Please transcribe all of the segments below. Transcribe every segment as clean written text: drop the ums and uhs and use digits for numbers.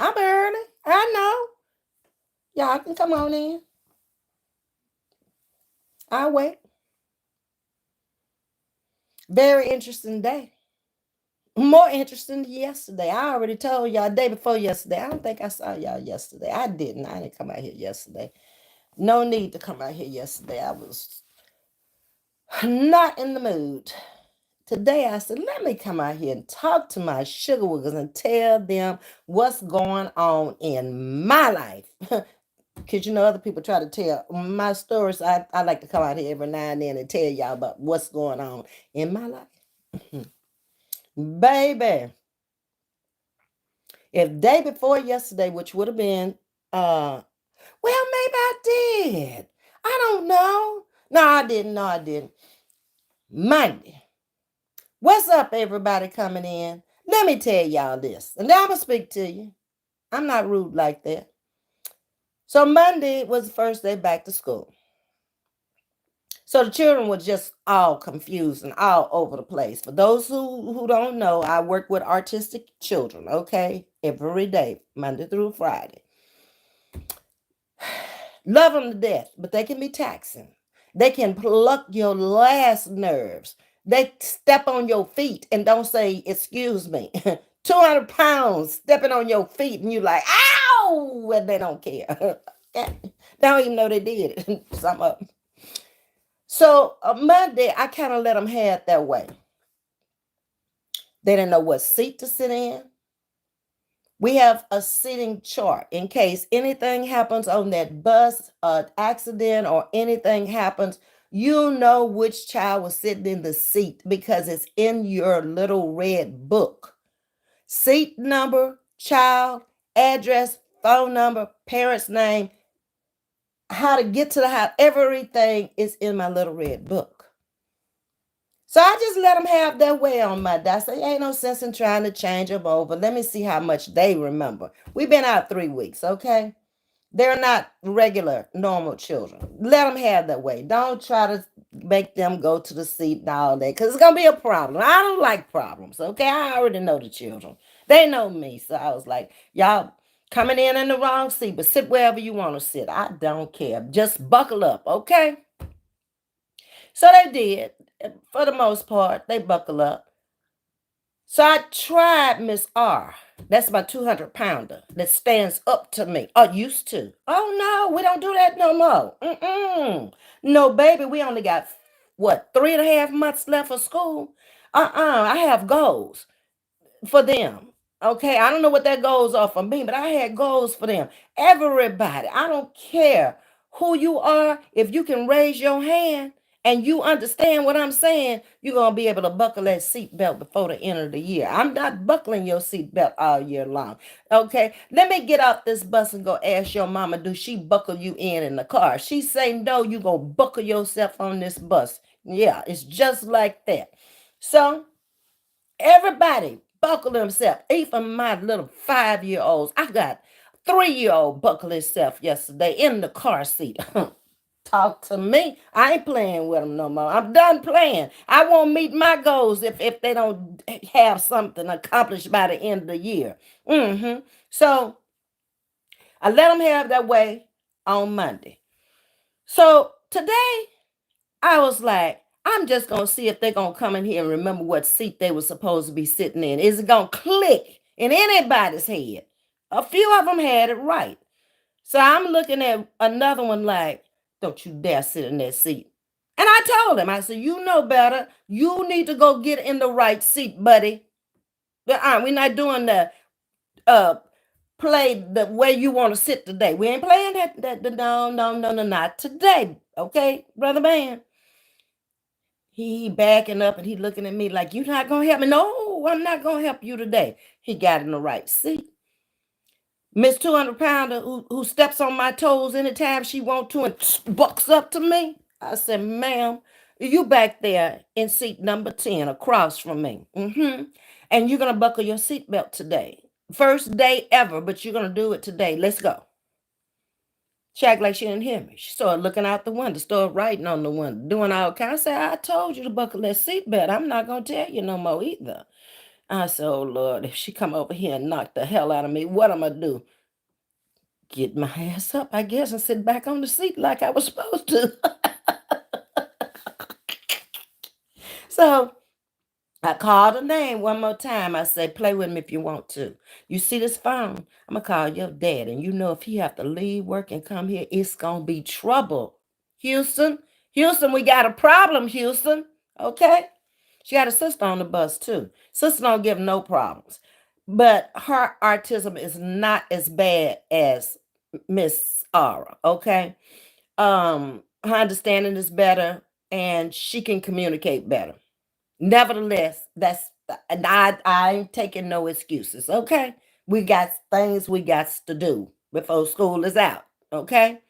I'm early. I know. Y'all can come on in. I'll wait. Very interesting day. More interesting than yesterday. I already told y'all day before yesterday. I don't think I saw y'all yesterday. I didn't. I didn't come out here yesterday. No need to come out here yesterday. I was not in the mood. Today I said, let me come out here and talk to my sugar woogers and tell them what's going on in my life. Because other people try to tell my stories. I like to come out here every now and then and tell y'all about what's going on in my life. Baby, if day before yesterday, which would have been, well, maybe I did. I don't know. No, I didn't. No, I didn't. Monday. What's up, everybody coming in? Let me tell y'all this, and then I'm going to speak to you. I'm not rude like that. So Monday was the first day back to school. So the children were just all confused and all over the place. For those who don't know, I work with artistic children, okay? Every day, Monday through Friday. Love them to death, but they can be taxing. They can pluck your last nerves. They step on your feet and don't say, excuse me. 200 pounds stepping on your feet and you like, ow! And they don't care. They don't even know they did it. Some of them. So Monday, I kind of let them have their way. They didn't know what seat to sit in. We have a seating chart in case anything happens on that bus, accident, or anything happens. You know which child was sitting in the seat because it's in your little red book. Seat number, child, address, phone number, parent's name, how to get to the house. Everything is in my little red book. So I just let them have their way on my day. I say, ain't no sense in trying to change them over. Let me see how much they remember. We've been out 3 weeks, okay? They're not regular, normal children. Let them have their way. Don't try to make them go to the seat and all that, because it's going to be a problem. I don't like problems, okay? I already know the children. They know me. So I was like, y'all coming in the wrong seat, but sit wherever you want to sit. I don't care. Just buckle up, okay? So they did. For the most part, they buckle up. So I tried Miss R. That's my 200-pounder that stands up to me. Or used to. Oh, no, we don't do that no more. No, baby, we only got, 3.5 months left of school? I have goals for them. Okay, I don't know what their goals are for me, but I had goals for them. Everybody, I don't care who you are. If you can raise your hand and you understand what I'm saying, you're going to be able to buckle that seatbelt before the end of the year. I'm not buckling your seatbelt all year long. Okay, let me get off this bus and go ask your mama, do she buckle you in the car? She say no, you going to buckle yourself on this bus. Yeah, it's just like that. So everybody buckle themselves, even my little 5-year-olds. I got 3-year-old buckle himself yesterday in the car seat. Talk to me. I ain't playing with them no more. I'm done playing. I won't meet my goals if they don't have something accomplished by the end of the year. So I let them have their way on Monday. So today I was like, I'm just going to see if they're going to come in here and remember what seat they were supposed to be sitting in. Is it going to click in anybody's head? A few of them had it right. So I'm looking at another one like, don't you dare sit in that seat. And I told him, I said, you know better. You need to go get in the right seat, buddy. We're not doing the play the way you want to sit today. We ain't playing that. No, not today. Okay, brother man. He backing up and he looking at me like, you not going to help me? No, I'm not going to help you today. He got in the right seat. Miss 200-pounder who steps on my toes anytime she want to and bucks up to me. I said, ma'am, you back there in seat number 10 across from me. And you're going to buckle your seatbelt today. First day ever, but you're going to do it today. Let's go. She acted like she didn't hear me. She started looking out the window, started writing on the window, doing all kinds. I said, I told you to buckle that seatbelt. I'm not going to tell you no more either. I said, oh Lord, if she come over here and knock the hell out of me, what am I gonna do? Get my ass up, I guess, and sit back on the seat like I was supposed to. So I called her name one more time. I said, play with me if you want to. You see this phone? I'm gonna call your dad, and you know if he have to leave work and come here, it's gonna be trouble. Houston, Houston, we got a problem, Houston. Okay? She got a sister on the bus too. Sister don't give no problems. But her autism is not as bad as Miss Aura, okay? Her understanding is better and she can communicate better. Nevertheless, I ain't taking no excuses, okay? We got things we got to do before school is out, okay?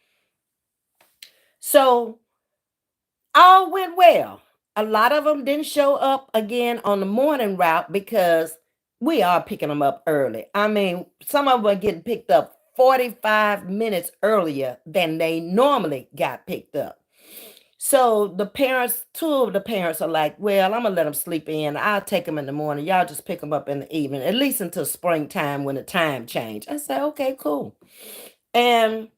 So all went well. A lot of them didn't show up again on the morning route because we are picking them up early. I mean, some of them are getting picked up 45 minutes earlier than they normally got picked up. So the parents, two of the parents are like, well, I'm gonna let them sleep in. I'll take them in the morning. Y'all just pick them up in the evening, at least until springtime when the time change. I said, okay, cool. And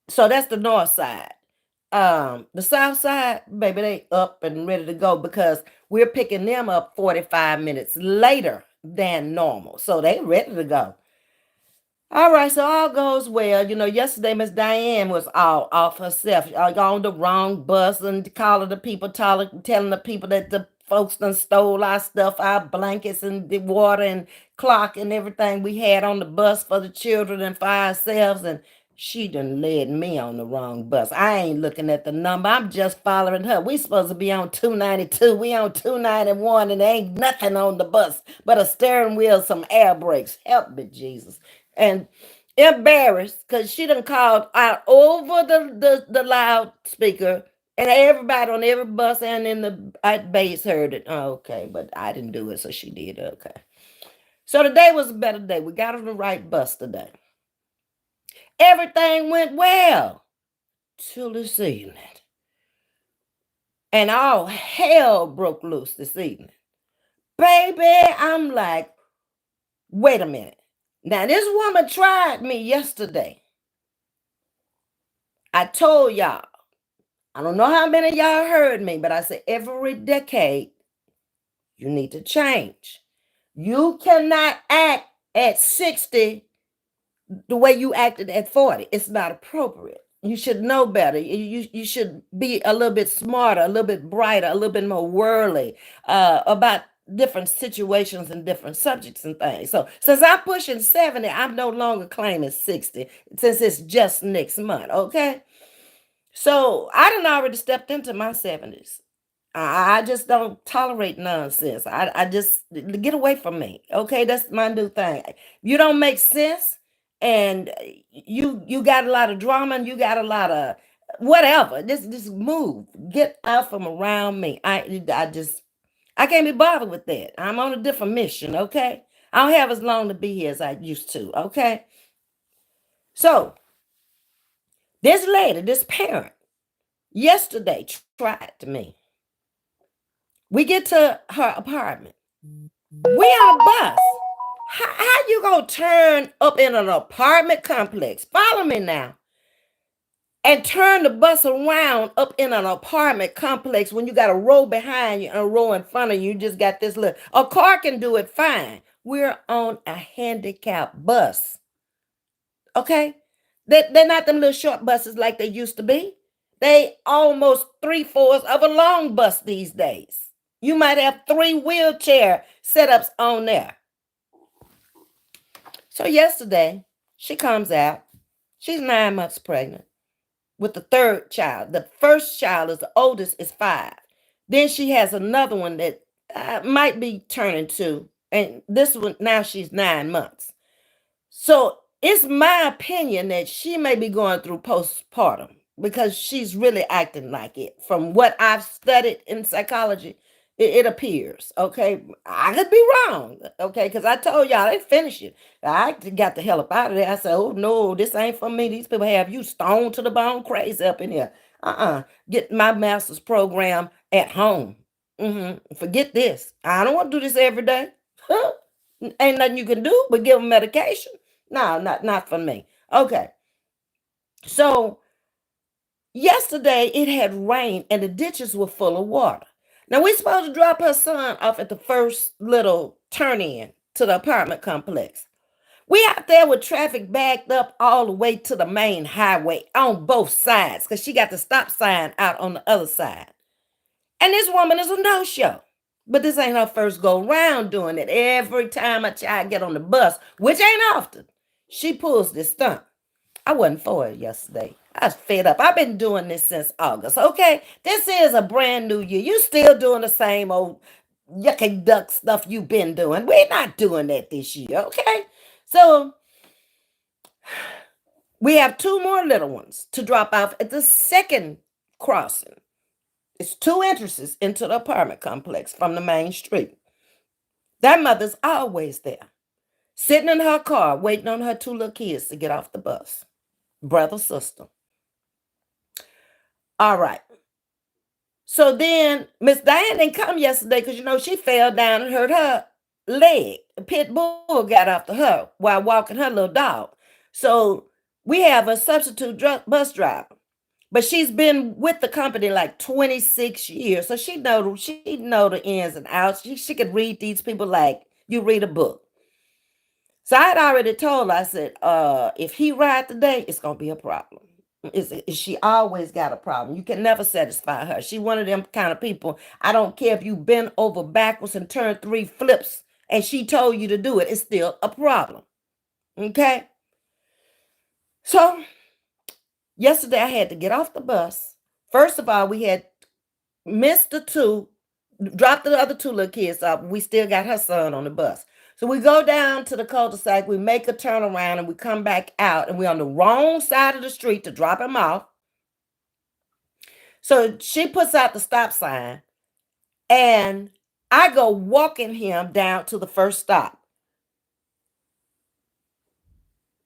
so that's the north side. The south side, baby, they up and ready to go because we're picking them up 45 minutes later than normal. So they ready to go. All right, so all goes well. You know, yesterday Miss Diane was all off herself, on the wrong bus and calling the people, telling the people that the folks done stole our stuff, our blankets and the water and clock and everything we had on the bus for the children and for ourselves. And she done led me on the wrong bus. I ain't looking at the number. I'm just following her. We supposed to be on 292. We on 291 and there ain't nothing on the bus but a steering wheel, some air brakes. Help me, Jesus. And embarrassed because she done called out over the loudspeaker and everybody on every bus and in the base heard it. Oh, okay, but I didn't do it, so she did. Okay. So today was a better day. We got on the right bus today. Everything went well till this evening. And all hell broke loose this evening. Baby, I'm like, wait a minute. Now, this woman tried me yesterday. I told y'all, I don't know how many of y'all heard me, but I said every decade, you need to change. You cannot act at 60 the way you acted at 40. It's not appropriate. You should know better. You should be a little bit smarter, a little bit brighter, a little bit more worldly about different situations and different subjects and things. So since I'm pushing 70, I'm no longer claiming 60 since it's just next month, okay? So I done already stepped into my 70s. I just don't tolerate nonsense. I just get away from me. Okay, that's my new thing. You don't make sense, and you got a lot of drama, and you got a lot of whatever. Just move. Get out from around me. I can't be bothered with that. I'm on a different mission. Okay, I don't have as long to be here as I used to. Okay, so this lady, this parent, yesterday tried to me. We get to her apartment. We on a bus. How you gonna turn up in an apartment complex? Follow me now. And turn the bus around up in an apartment complex when you got a row behind you and a row in front of you. You just got this little. A car can do it fine. We're on a handicapped bus. Okay? They're not them little short buses like they used to be. They almost 3/4 of a long bus these days. You might have 3 wheelchair setups on there. So yesterday, she comes out. She's 9 months pregnant with the third child. The first child is the oldest, is 5. Then she has another one that might be turning 2. And this one, now she's 9 months. So it's my opinion that she may be going through postpartum because she's really acting like it. From what I've studied in psychology, it appears. Okay, I could be wrong. Okay, because I told y'all they finished it. I got the hell up out of there. I said, oh no, this ain't for me. These people have you stoned to the bone crazy up in here. Get my master's program at home. Forget this. I don't want to do this every day. Ain't nothing you can do but give them medication. No, not for me. Okay. So yesterday it had rained and the ditches were full of water. Now we're supposed to drop her son off at the first little turn in to the apartment complex. We out there with traffic backed up all the way to the main highway on both sides because she got the stop sign out on the other side. And this woman is a no-show. But this ain't her first go round doing it. Every time a child get on the bus, which ain't often, she pulls this stunt. I wasn't for it yesterday. I was fed up. I've been doing this since August. Okay, this is a brand new year. You still doing the same old yucky duck stuff you've been doing. We're not doing that this year. Okay, so we have two more little ones to drop off at the second crossing. It's two entrances into the apartment complex from the main street. That mother's always there, sitting in her car, waiting on her two little kids to get off the bus. Brother, sister. All right. So then Miss Diane didn't come yesterday because, she fell down and hurt her leg. A pit bull got after her while walking her little dog. So we have a substitute bus driver. But she's been with the company like 26 years. So she know the ins and outs. She could read these people like you read a book. So I had already told her, I said, if he ride today, it's gonna be a problem. She always got a problem. You can never satisfy her. She one of them kind of people. I don't care if you bend over backwards and turn 3 flips and she told you to do it, it's still a problem. Okay? So yesterday I had to get off the bus. First of all, we had missed the two, dropped the other two little kids off. We still got her son on the bus. So we go down to the cul-de-sac, we make a turn around and we come back out and we're on the wrong side of the street to drop him off. So she puts out the stop sign and I go walking him down to the first stop.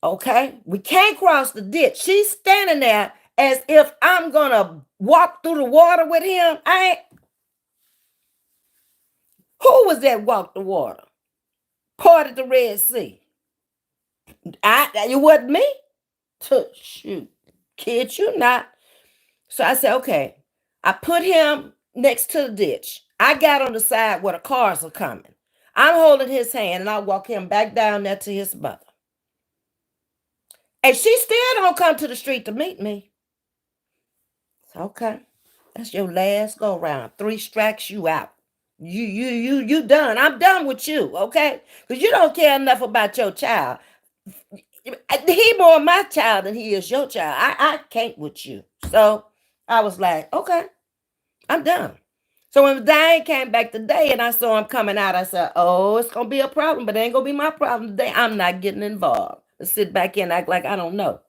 Okay, we can't cross the ditch. She's standing there as if I'm gonna walk through the water with him. Who was that walked the water? Parted the Red Sea. It wasn't me. Shoot, kid, you not. So I said, okay. I put him next to the ditch. I got on the side where the cars are coming. I'm holding his hand and I walk him back down there to his mother. And she still don't come to the street to meet me. Okay. That's your last go round. 3 strikes, you out. You done. I'm done with you, okay? Because you don't care enough about your child. He more my child than he is your child. I can't with you. So I was like, okay, I'm done. So when Diane came back today and I saw him coming out, I said, oh, it's going to be a problem, but it ain't going to be my problem today. I'm not getting involved. Let's sit back and act like I don't know.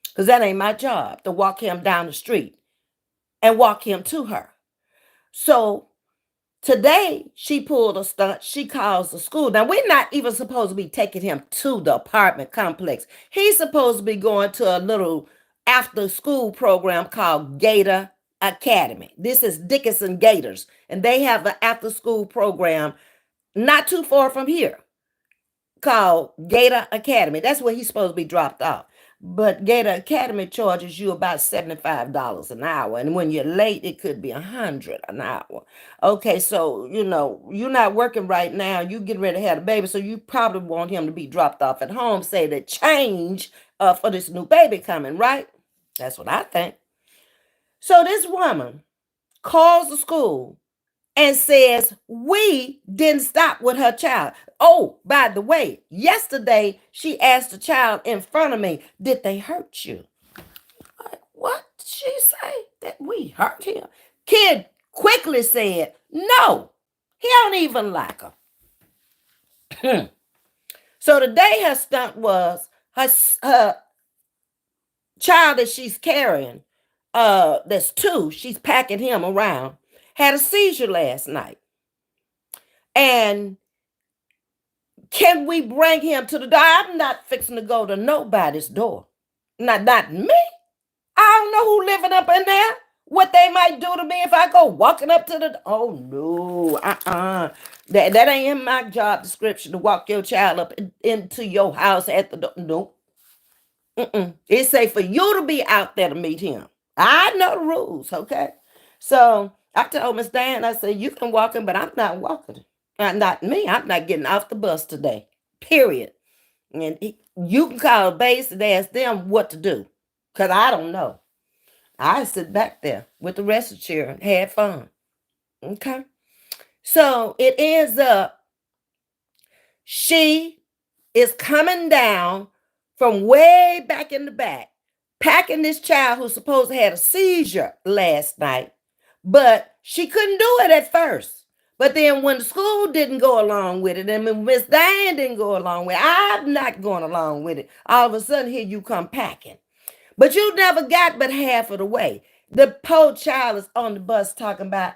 Because that ain't my job to walk him down the street and walk him to her. So today she pulled a stunt. She calls the school. Now we're not even supposed to be taking him to the apartment complex. He's supposed to be going to a little after school program called Gator Academy. This is Dickinson Gators, and they have an after school program not too far from here called Gator Academy. That's where he's supposed to be dropped off. But Gator Academy charges you about $75 an hour. And when you're late, it could be $100 an hour. Okay, so, you're not working right now. You getting ready to have a baby. So you probably want him to be dropped off at home, say the change for this new baby coming, right? That's what I think. So this woman calls the school and says, we didn't stop with her child. Oh, by the way, yesterday she asked the child in front of me, did they hurt you? Like, what did she say? That we hurt him? Kid quickly said, no, he don't even like her. So today her stunt was her child that she's carrying, that's 2, she's packing him around, had a seizure last night. And can we bring him to the door? I'm not fixing to go to nobody's door. Not me. I don't know who living up in there. what they might do to me if I go walking up to the, oh no, that ain't in my job description to walk your child up into your house at the door. Nope. It's safe for you to be out there to meet him. I know the rules, okay? So I told Miss Dan, I said, you can walk him, but I'm not walking. Not me. I'm not getting off the bus today. Period. And you can call a base and ask them what to do. Because I don't know. I sit back there with the rest of the children, had fun. Okay. So it ends up, she is coming down from way back in the back, packing this child who's supposed to have a seizure last night, but she couldn't do it at first. But then when the school didn't go along with it, and when Miss Diane didn't go along with it, I'm not going along with it. All of a sudden, here you come packing. But you never got but half of the way. The poor child is on the bus talking about,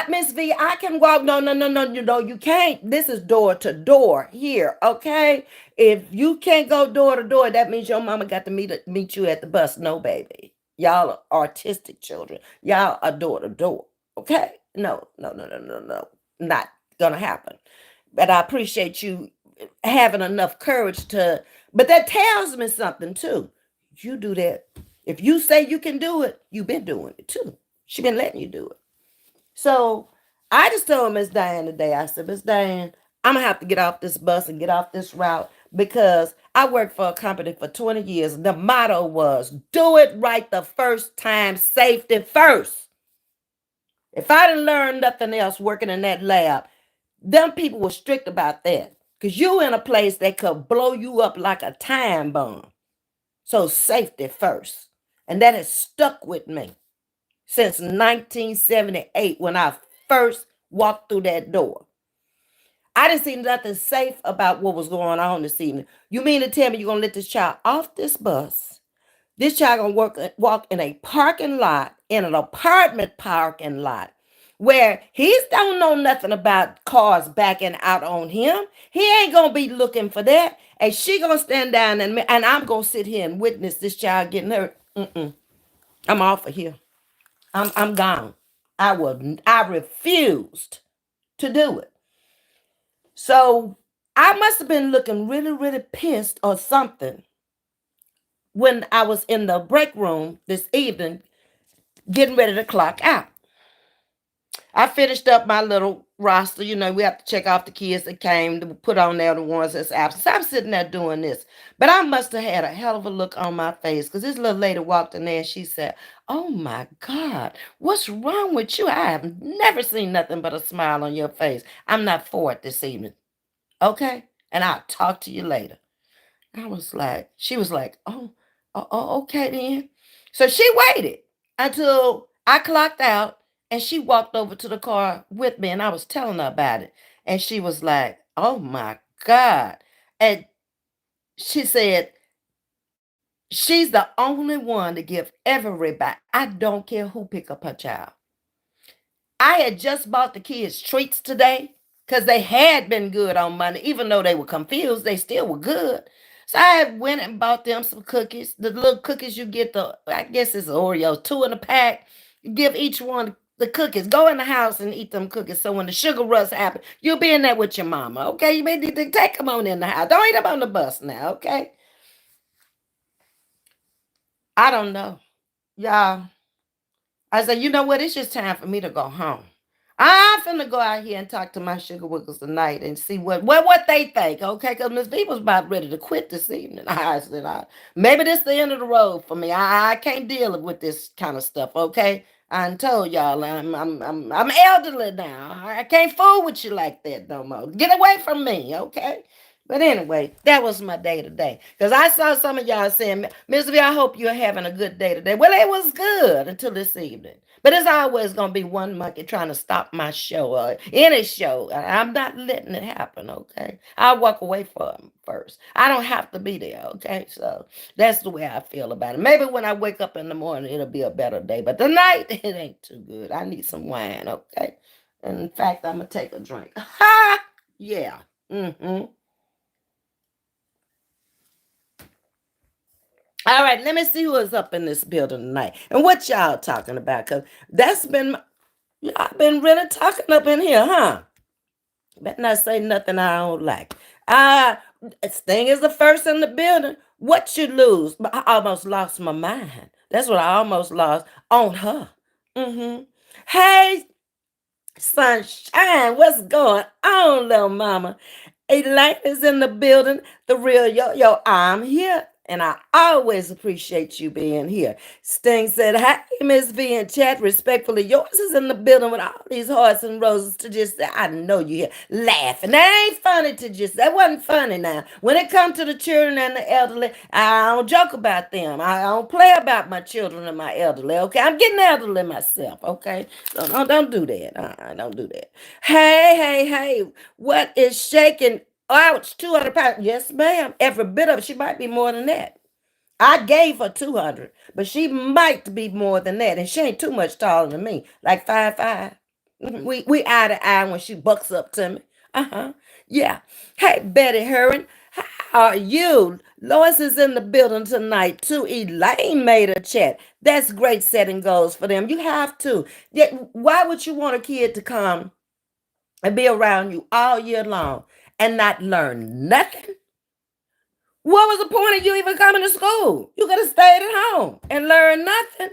Ms.V, I can walk. No, no, no, no, you can't. This is door to door here, okay? If you can't go door to door, that means your mama got to meet you at the bus. No, baby. Y'all are artistic children. Y'all are door to door, okay? No, no, no, no, no, no. Not gonna happen. But I appreciate you having enough courage to, but that tells me something too. You do that. If you say you can do it, you've been doing it too. She been letting you do it. So I just told Miss Diane today, I said, Miss Diane, I'm gonna have to get off this bus and get off this route because I worked for a company for 20 years. The motto was do it right the first time, safety first. If I didn't learn nothing else working in that lab, them people were strict about that. Because you in a place that could blow you up like a time bomb. So safety first. And that has stuck with me since 1978 when I first walked through that door. I didn't see nothing safe about what was going on this evening. You mean to tell me you're going to let this child off this bus? This child gonna walk in a parking lot, in an apartment parking lot, where he don't know nothing about cars backing out on him. He ain't gonna be looking for that. And she gonna stand down and I'm gonna sit here and witness this child getting hurt. I'm off of here. I'm gone. I refused to do it. So I must have been looking really, really pissed or something when I was in the break room this evening getting ready to clock out. I finished up my little roster. You know, we have to check off the kids that came to put on there the ones that's absent. So I'm sitting there doing this. But I must have had a hell of a look on my face because this little lady walked in there and she said, oh my God, what's wrong with you? I have never seen nothing but a smile on your face. I'm not for it this evening. Okay? And I'll talk to you later. I was like, she was like, okay then. So she waited until I clocked out and she walked over to the car with me and I was telling her about it. And she was like, oh my God. And she said, she's the only one to give everybody, I don't care who pick up her child. I had just bought the kids treats today because they had been good on Monday. Even though they were confused, they still were good. So I went and bought them some cookies. The little cookies you get, I guess it's Oreos, 2 in a pack. You give each one the cookies. Go in the house and eat them cookies. So when the sugar rush happens, you'll be in there with your mama. Okay, you may need to take them on in the house. Don't eat them on the bus now, okay? I don't know. Y'all, I said, you know what? It's just time for me to go home. I'm finna go out here and talk to my sugar wiggles tonight and see what they think, okay? Because Ms.V was about ready to quit this evening. I said, maybe this the end of the road for me. I can't deal with this kind of stuff, okay? I done told y'all I'm elderly now. I can't fool with you like that no more. Get away from me, okay? But anyway, that was my day today. Because I saw some of y'all saying, Ms.V, I hope you're having a good day today. Well, it was good until this evening. But it's always going to be one monkey trying to stop my show or any show. I'm not letting it happen, okay? I'll walk away from him first. I don't have to be there, okay? So that's the way I feel about it. Maybe when I wake up in the morning, it'll be a better day. But tonight, it ain't too good. I need some wine, okay? And in fact, I'm going to take a drink. Ha! Yeah. Mm-hmm. All right, let me see who is up in this building tonight and what y'all talking about. Cause that's been y'all been really talking up in here, huh? Better not say nothing I don't like. Uh Sting is the first in the building. What you lose? But I almost lost my mind. That's what I almost lost on her. Mm-hmm. Hey, sunshine, what's going on, little mama? Elaine is in the building. The real yo, I'm here. And I always appreciate you being here. Sting said, "Hey, Ms.V in chat, respectfully. Yours is in the building with all these hearts and roses to just say, I know you here laughing. That ain't funny to just, that wasn't funny now. When it comes to the children and the elderly, I don't joke about them. I don't play about my children and my elderly, okay? I'm getting elderly myself, okay? So don't do that. Don't do that. Hey, what is shaking? Ouch, 200 pounds. Yes, ma'am. Every bit of it. She might be more than that. I gave her 200, but she might be more than that. And she ain't too much taller than me, like 5'5". We eye to eye when she bucks up to me. Uh-huh. Yeah. Hey, Betty Herring, how are you? Lois is in the building tonight, too. Elaine made a chat. That's great setting goals for them. You have to. Yeah, why would you want a kid to come and be around you all year long and not learn nothing? What was the point of you even coming to school? You could have stayed at home and learned nothing.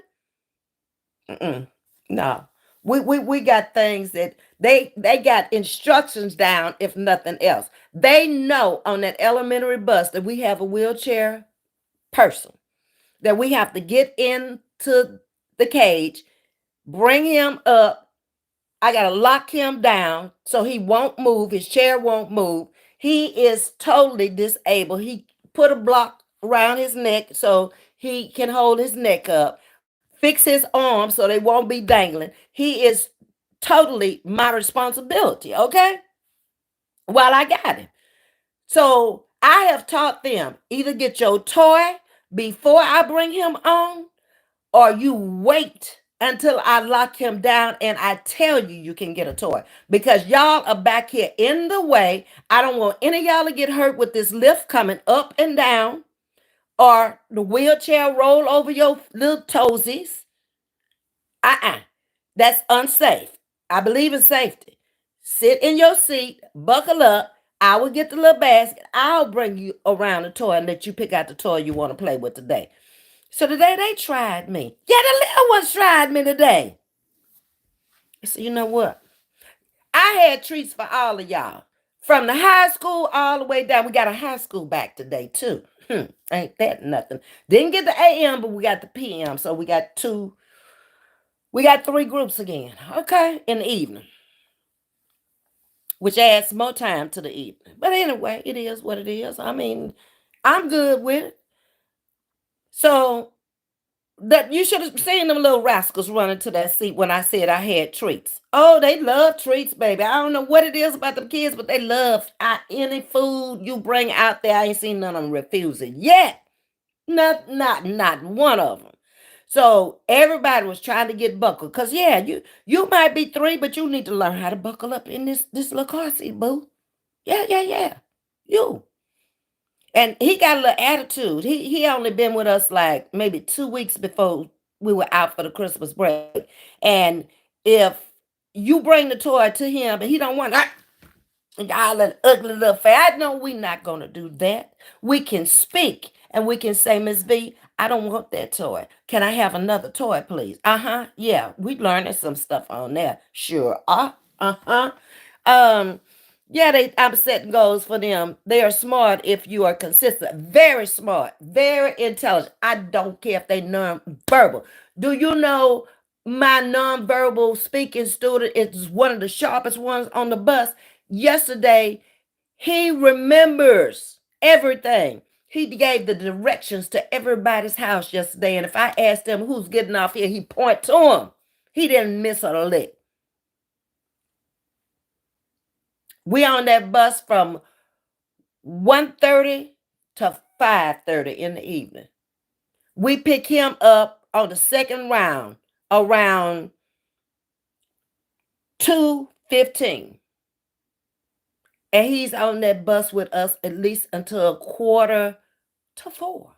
Mm-mm. No. We got things that they got instructions down, if nothing else. They know on that elementary bus that we have a wheelchair person, that we have to get into the cage, bring him up. I got to lock him down so he won't move. His chair won't move. He is totally disabled. He put a block around his neck so he can hold his neck up, fix his arms so they won't be dangling. He is totally my responsibility, okay? While I got him. So I have taught them either get your toy before I bring him on, or you wait until I lock him down and I tell you you can get a toy. Because y'all are back here in the way. I don't want any of y'all to get hurt with this lift coming up and down or the wheelchair roll over your little toesies. Uh-uh. That's unsafe. I believe in safety. Sit in your seat, buckle up. I will get the little basket. I'll bring you around the toy and let you pick out the toy you want to play with today. So today they tried me. Yeah, the little ones tried me today. So you know what? I had treats for all of y'all. From the high school all the way down. We got a high school back today too. Ain't that nothing. Didn't get the AM, but we got the PM. So we got three groups again. Okay, in the evening. Which adds more time to the evening. But anyway, it is what it is. I mean, I'm good with it. So that you should have seen them little rascals running to that seat when I said I had treats. Oh, they love treats, baby. I don't know what it is about them kids, but they love any food you bring out there. I ain't seen none of them refuse it yet. Not one of them. So everybody was trying to get buckled. Cause yeah, you might be 3, but you need to learn how to buckle up in this little car seat, boo. Yeah. You. And he got a little attitude. He only been with us like maybe 2 weeks before we were out for the Christmas break. And if you bring the toy to him and he don't want y'all that ugly little face, I know we not gonna do that. We can speak and we can say, Miss V, I don't want that toy. Can I have another toy, please? Uh-huh. Yeah, we learning some stuff on there. Sure. Uh-huh. Um, yeah, I'm setting goals for them. They are smart if you are consistent. Very smart, very intelligent. I don't care if they non-verbal. Do you know my non-verbal speaking student is one of the sharpest ones on the bus? Yesterday, he remembers everything. He gave the directions to everybody's house yesterday. And if I asked him who's getting off here, he point to him. He didn't miss a lick. We on that bus from 1:30 to 5:30 in the evening. We pick him up on the second round around 2:15. And he's on that bus with us at least until 3:45.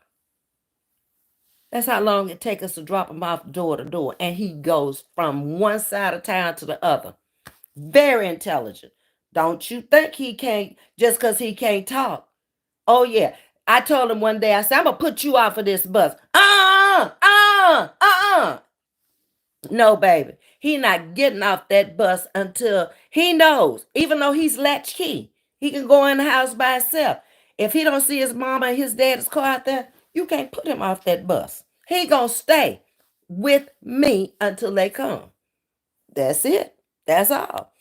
That's how long it takes us to drop him off door to door. And he goes from one side of town to the other. Very intelligent. Don't you think he can't just because he can't talk? Oh, yeah. I told him one day, I said, I'm going to put you off of this bus. No, baby. He not getting off that bus until he knows, even though he's latchkey, he can go in the house by himself. If he don't see his mama and his dad's car out there, you can't put him off that bus. He gonna stay with me until they come. That's it. That's all.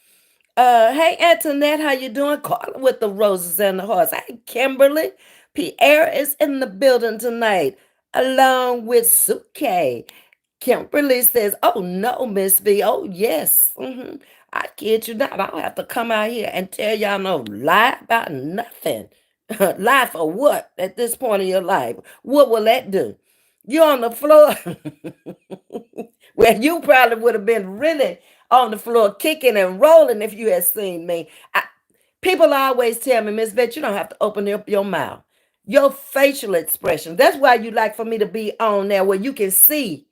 Hey Antoinette, how you doing? Carla with the roses and the hearts. Hey Kimberly, Pierre is in the building tonight, along with Suke. Kimberly says, "Oh no, Ms.V. Oh yes. I kid you not. I don't have to come out here and tell y'all no lie about nothing. Lie for what at this point in your life? What will that do? You on the floor? Well, you probably would have been really on the floor kicking and rolling if you had seen me. People always tell me, Miss Vet, you don't have to open up your mouth. Your facial expression. That's why you like for me to be on there where you can see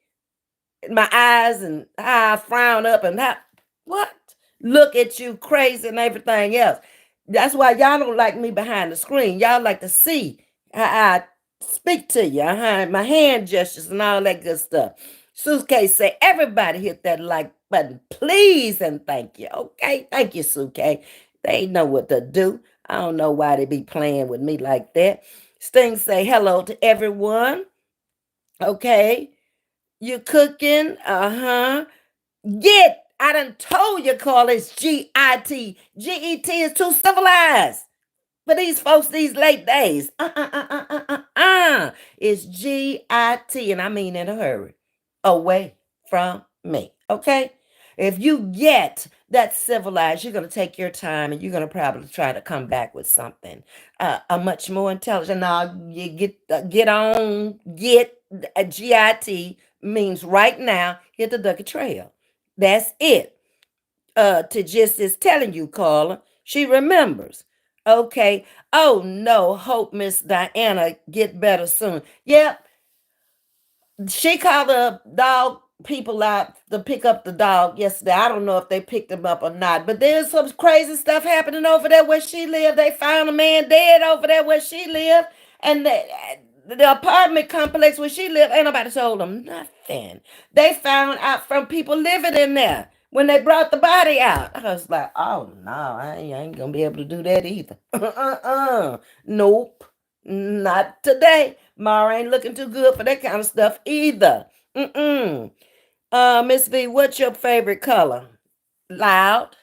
my eyes and how I frown up and how what look at you crazy and everything else. That's why y'all don't like me behind the screen. Y'all like to see how I speak to you, my hand gestures and all that good stuff. Suke say everybody hit that like button, please and thank you. Okay, thank you, Suke. They know what to do. I don't know why they be playing with me like that. Sting say hello to everyone. Okay. You cooking? Uh-huh. Get. I done told you, call it's G-I-T. G-E-T is too civilized for these folks these late days. It's G-I-T, and I mean in a hurry. Away from me, okay? If you get that civilized, you're going to take your time and you're going to probably try to come back with something a much more intelligent. Now, you get on, get GIT means right now, hit the Ducky Trail. That's it. To just is telling you, Carla. She remembers. Okay. Oh no, hope Miss Diana get better soon. Yep, she called the dog people out to pick up the dog yesterday. I don't know if they picked him up or not, but there's some crazy stuff happening over there where she lived. They found a man dead over there where she lived, and the apartment complex where she lived, ain't nobody told them nothing. They found out from people living in there when they brought the body out. I was like, oh no, I ain't gonna be able to do that either. Nope, not today. Mara ain't looking too good for that kind of stuff either. Miss V, what's your favorite color? Loud,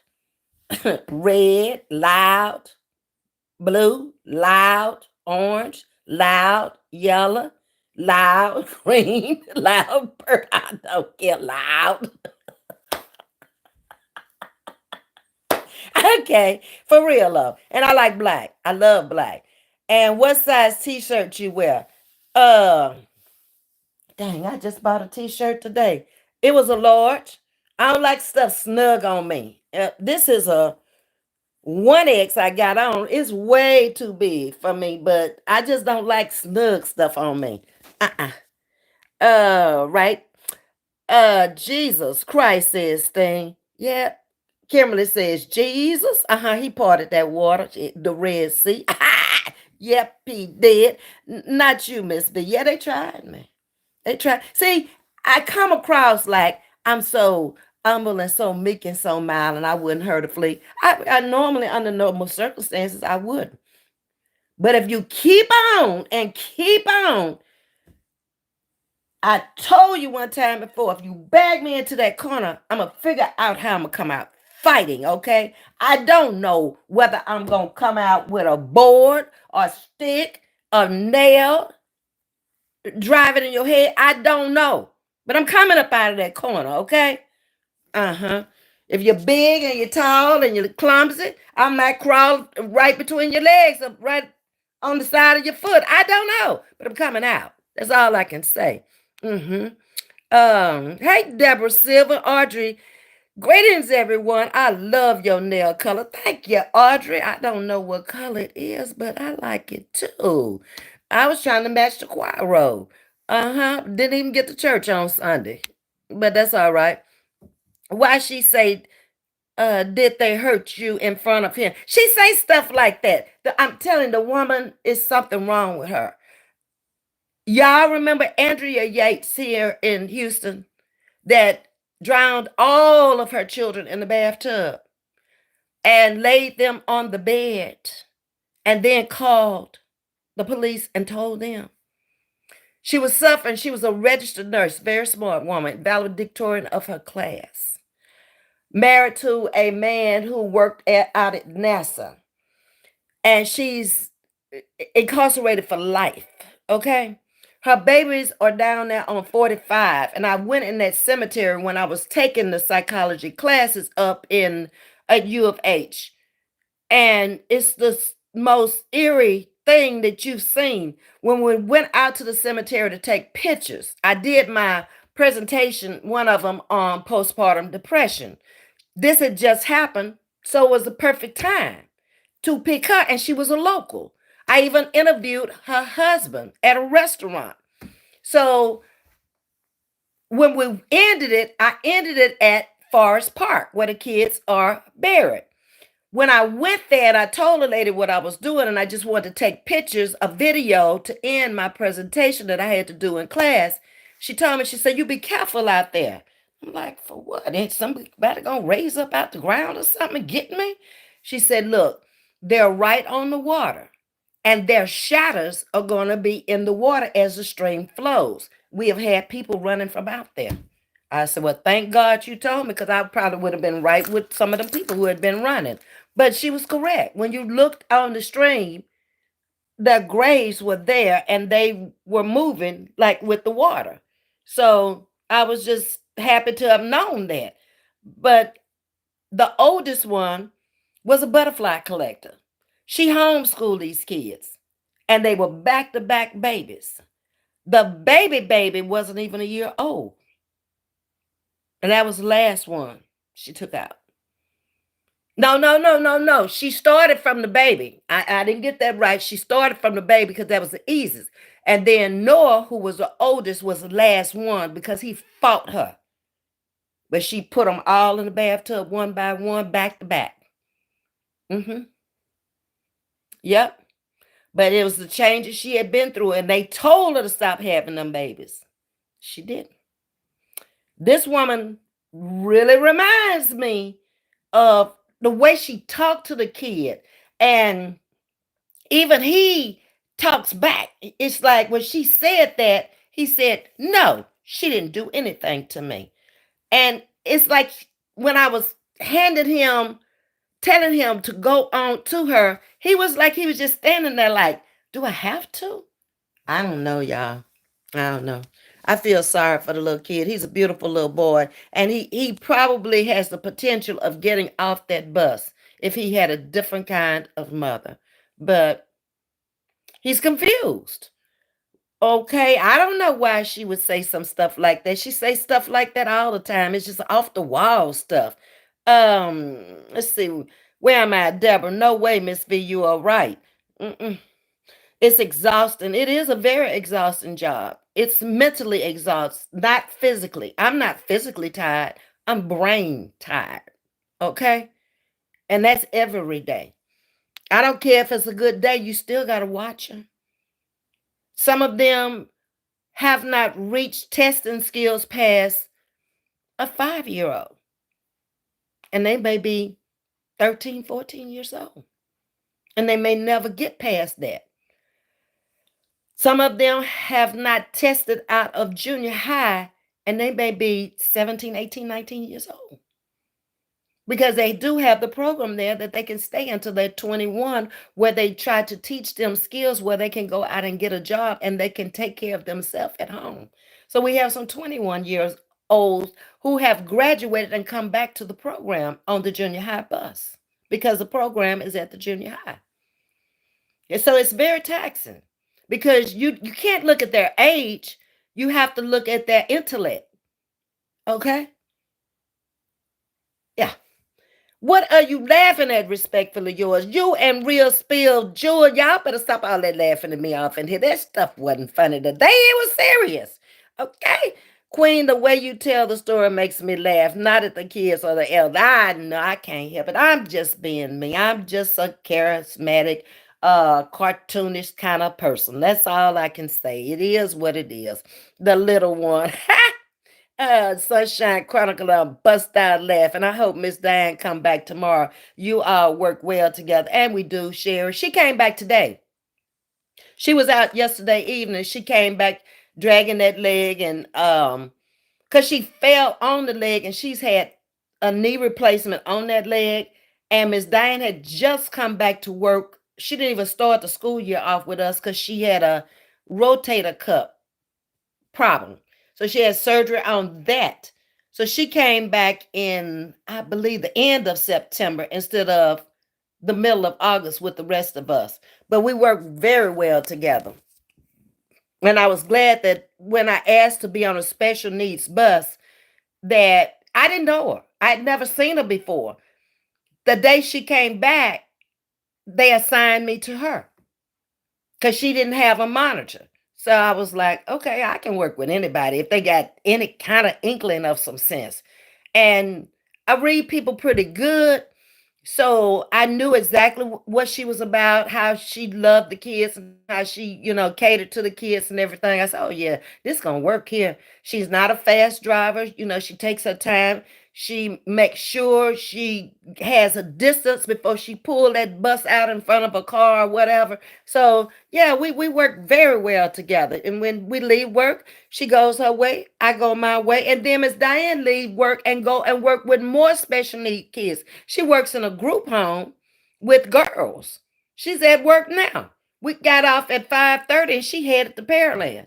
red, loud, blue, loud, orange, loud, yellow, loud, green, loud, purple. I don't care, loud. Okay, for real love. And I like black. I love black. And what size t-shirt you wear? Uh Dang, I just bought a t-shirt today. It was a large. I don't like stuff snug on me. This is a 1X I got on. It's way too big for me, but I just don't like snug stuff on me. Uh-uh. Right. Jesus Christ says thing. Yeah. Kimberly says, Jesus. He parted that water, the Red Sea. Yep, he did. Not you, Miss B. Yeah, they tried me. They try. See, I come across like I'm so humble and so meek and so mild, and I wouldn't hurt a flea. I normally, under normal circumstances, I wouldn't. But if you keep on and keep on, I told you one time before, if you bag me into that corner, I'm gonna figure out how I'm gonna come out fighting. Okay, I don't know whether I'm gonna come out with a board, a stick, a nail, drive it in your head. I don't know. But I'm coming up out of that corner, okay? Uh-huh. If you're big and you're tall and you're clumsy, I might crawl right between your legs, up right on the side of your foot. I don't know. But I'm coming out. That's all I can say. Mm-hmm. Hey, Deborah Silver, Audrey. Greetings, everyone. I love your nail color. Thank you, Audrey. I don't know what color it is, but I like it too. I was trying to match the choir robe. Didn't even get to church on Sunday. But that's all right. Why she say, did they hurt you in front of him? She say stuff like that. I'm telling the woman is something wrong with her. Y'all remember Andrea Yates here in Houston that drowned all of her children in the bathtub and laid them on the bed and then called the police and told them. She was suffering. She was a registered nurse, very smart woman, valedictorian of her class, married to a man who worked out at NASA. And she's incarcerated for life. Okay. Her babies are down there on 45. And I went in that cemetery when I was taking the psychology classes up in at U of H. And it's the most eerie thing that you've seen. When we went out to the cemetery to take pictures, I did my presentation, one of them on postpartum depression. This had just happened, so it was the perfect time to pick her, and she was a local. I even interviewed her husband at a restaurant. So when we ended it, I ended it at Forest Park where the kids are buried. When I went there and I told the lady what I was doing, and I just wanted to take pictures, a video to end my presentation that I had to do in class, she told me, she said, you be careful out there. I'm like, for what? Ain't somebody gonna raise up out the ground or something and get me? She said, look, they're right on the water, and their shadows are gonna be in the water as the stream flows. We have had people running from out there. I said, well, thank God you told me, because I probably would have been right with some of the people who had been running. But she was correct. When you looked on the stream, the graves were there and they were moving like with the water. So I was just happy to have known that. But the oldest one was a butterfly collector. She homeschooled these kids, and they were back to back babies. The baby wasn't even a year old. And that was the last one she took out. No, no, no, no, no. She started from the baby. I didn't get that right. She started from the baby because that was the easiest. And then Noah, who was the oldest, was the last one because he fought her. But she put them all in the bathtub one by one, back to back. Mm-hmm. Yep. But it was the changes she had been through, and they told her to stop having them babies. She didn't. This woman really reminds me of the way she talked to the kid. And even he talks back. It's like when she said that, he said, no, she didn't do anything to me. And it's like when I was handing him, telling him to go on to her, he was like, he was just standing there like, do I have to? I don't know, y'all. I don't know. I feel sorry for the little kid. He's a beautiful little boy, and he probably has the potential of getting off that bus if he had a different kind of mother. But he's confused. Okay, I don't know why she would say some stuff like that. She say stuff like that all the time. It's just off the wall stuff. Let's see. Where am I, Deborah? No way, Ms.V, you are right. Mm-mm. It's exhausting. It is a very exhausting job. It's mentally exhausting, not physically. I'm not physically tired. I'm brain tired. Okay? And that's every day. I don't care if it's a good day, you still got to watch them. Some of them have not reached testing skills past a 5-year-old. And they may be 13, 14 years old. And they may never get past that. Some of them have not tested out of junior high, and they may be 17, 18, 19 years old. Because they do have the program there that they can stay until they're 21, where they try to teach them skills where they can go out and get a job and they can take care of themselves at home. So we have some 21 years olds who have graduated and come back to the program on the junior high bus because the program is at the junior high. And so it's very taxing because you can't look at their age, you have to look at their intellect. Okay? Yeah. What are you laughing at, respectfully yours? You and Real Spill Jewel, y'all better stop all that laughing at me off in here. That stuff wasn't funny today. It was serious. Okay? Queen, the way you tell the story makes me laugh, not at the kids or the elders. I know I can't help it. I'm just being me. I'm just a charismatic, cartoonish kind of person. That's all I can say. It is what it is. The little one. Sunshine Chronicle bust out laughing. I hope Miss Diane come back tomorrow. You all work well together. And we do, Sherry. She came back today. She was out yesterday evening. She came back dragging that leg and because she fell on the leg and she's had a knee replacement on that leg. And Miss Diane had just come back to work. She didn't even start the school year off with us because she had a rotator cuff problem. So she had surgery on that. So she came back in, I believe, the end of September instead of the middle of August with the rest of us. But we worked very well together. And I was glad that when I asked to be on a special needs bus, that I didn't know her. I had never seen her before. The day she came back, they assigned me to her because she didn't have a monitor. So I was like, okay, I can work with anybody if they got any kind of inkling of some sense. And I read people pretty good. So I knew exactly what she was about, how she loved the kids and how she, catered to the kids and everything. I said, oh, yeah, this going to work here. She's not a fast driver. She takes her time. She makes sure she has a distance before she pull that bus out in front of a car or whatever. So, yeah, we work very well together. And when we leave work, she goes her way, I go my way. And then Miss Diane leave work and go and work with more special need kids. She works in a group home with girls. She's at work now. We got off at 5:30 and she headed to Pearland.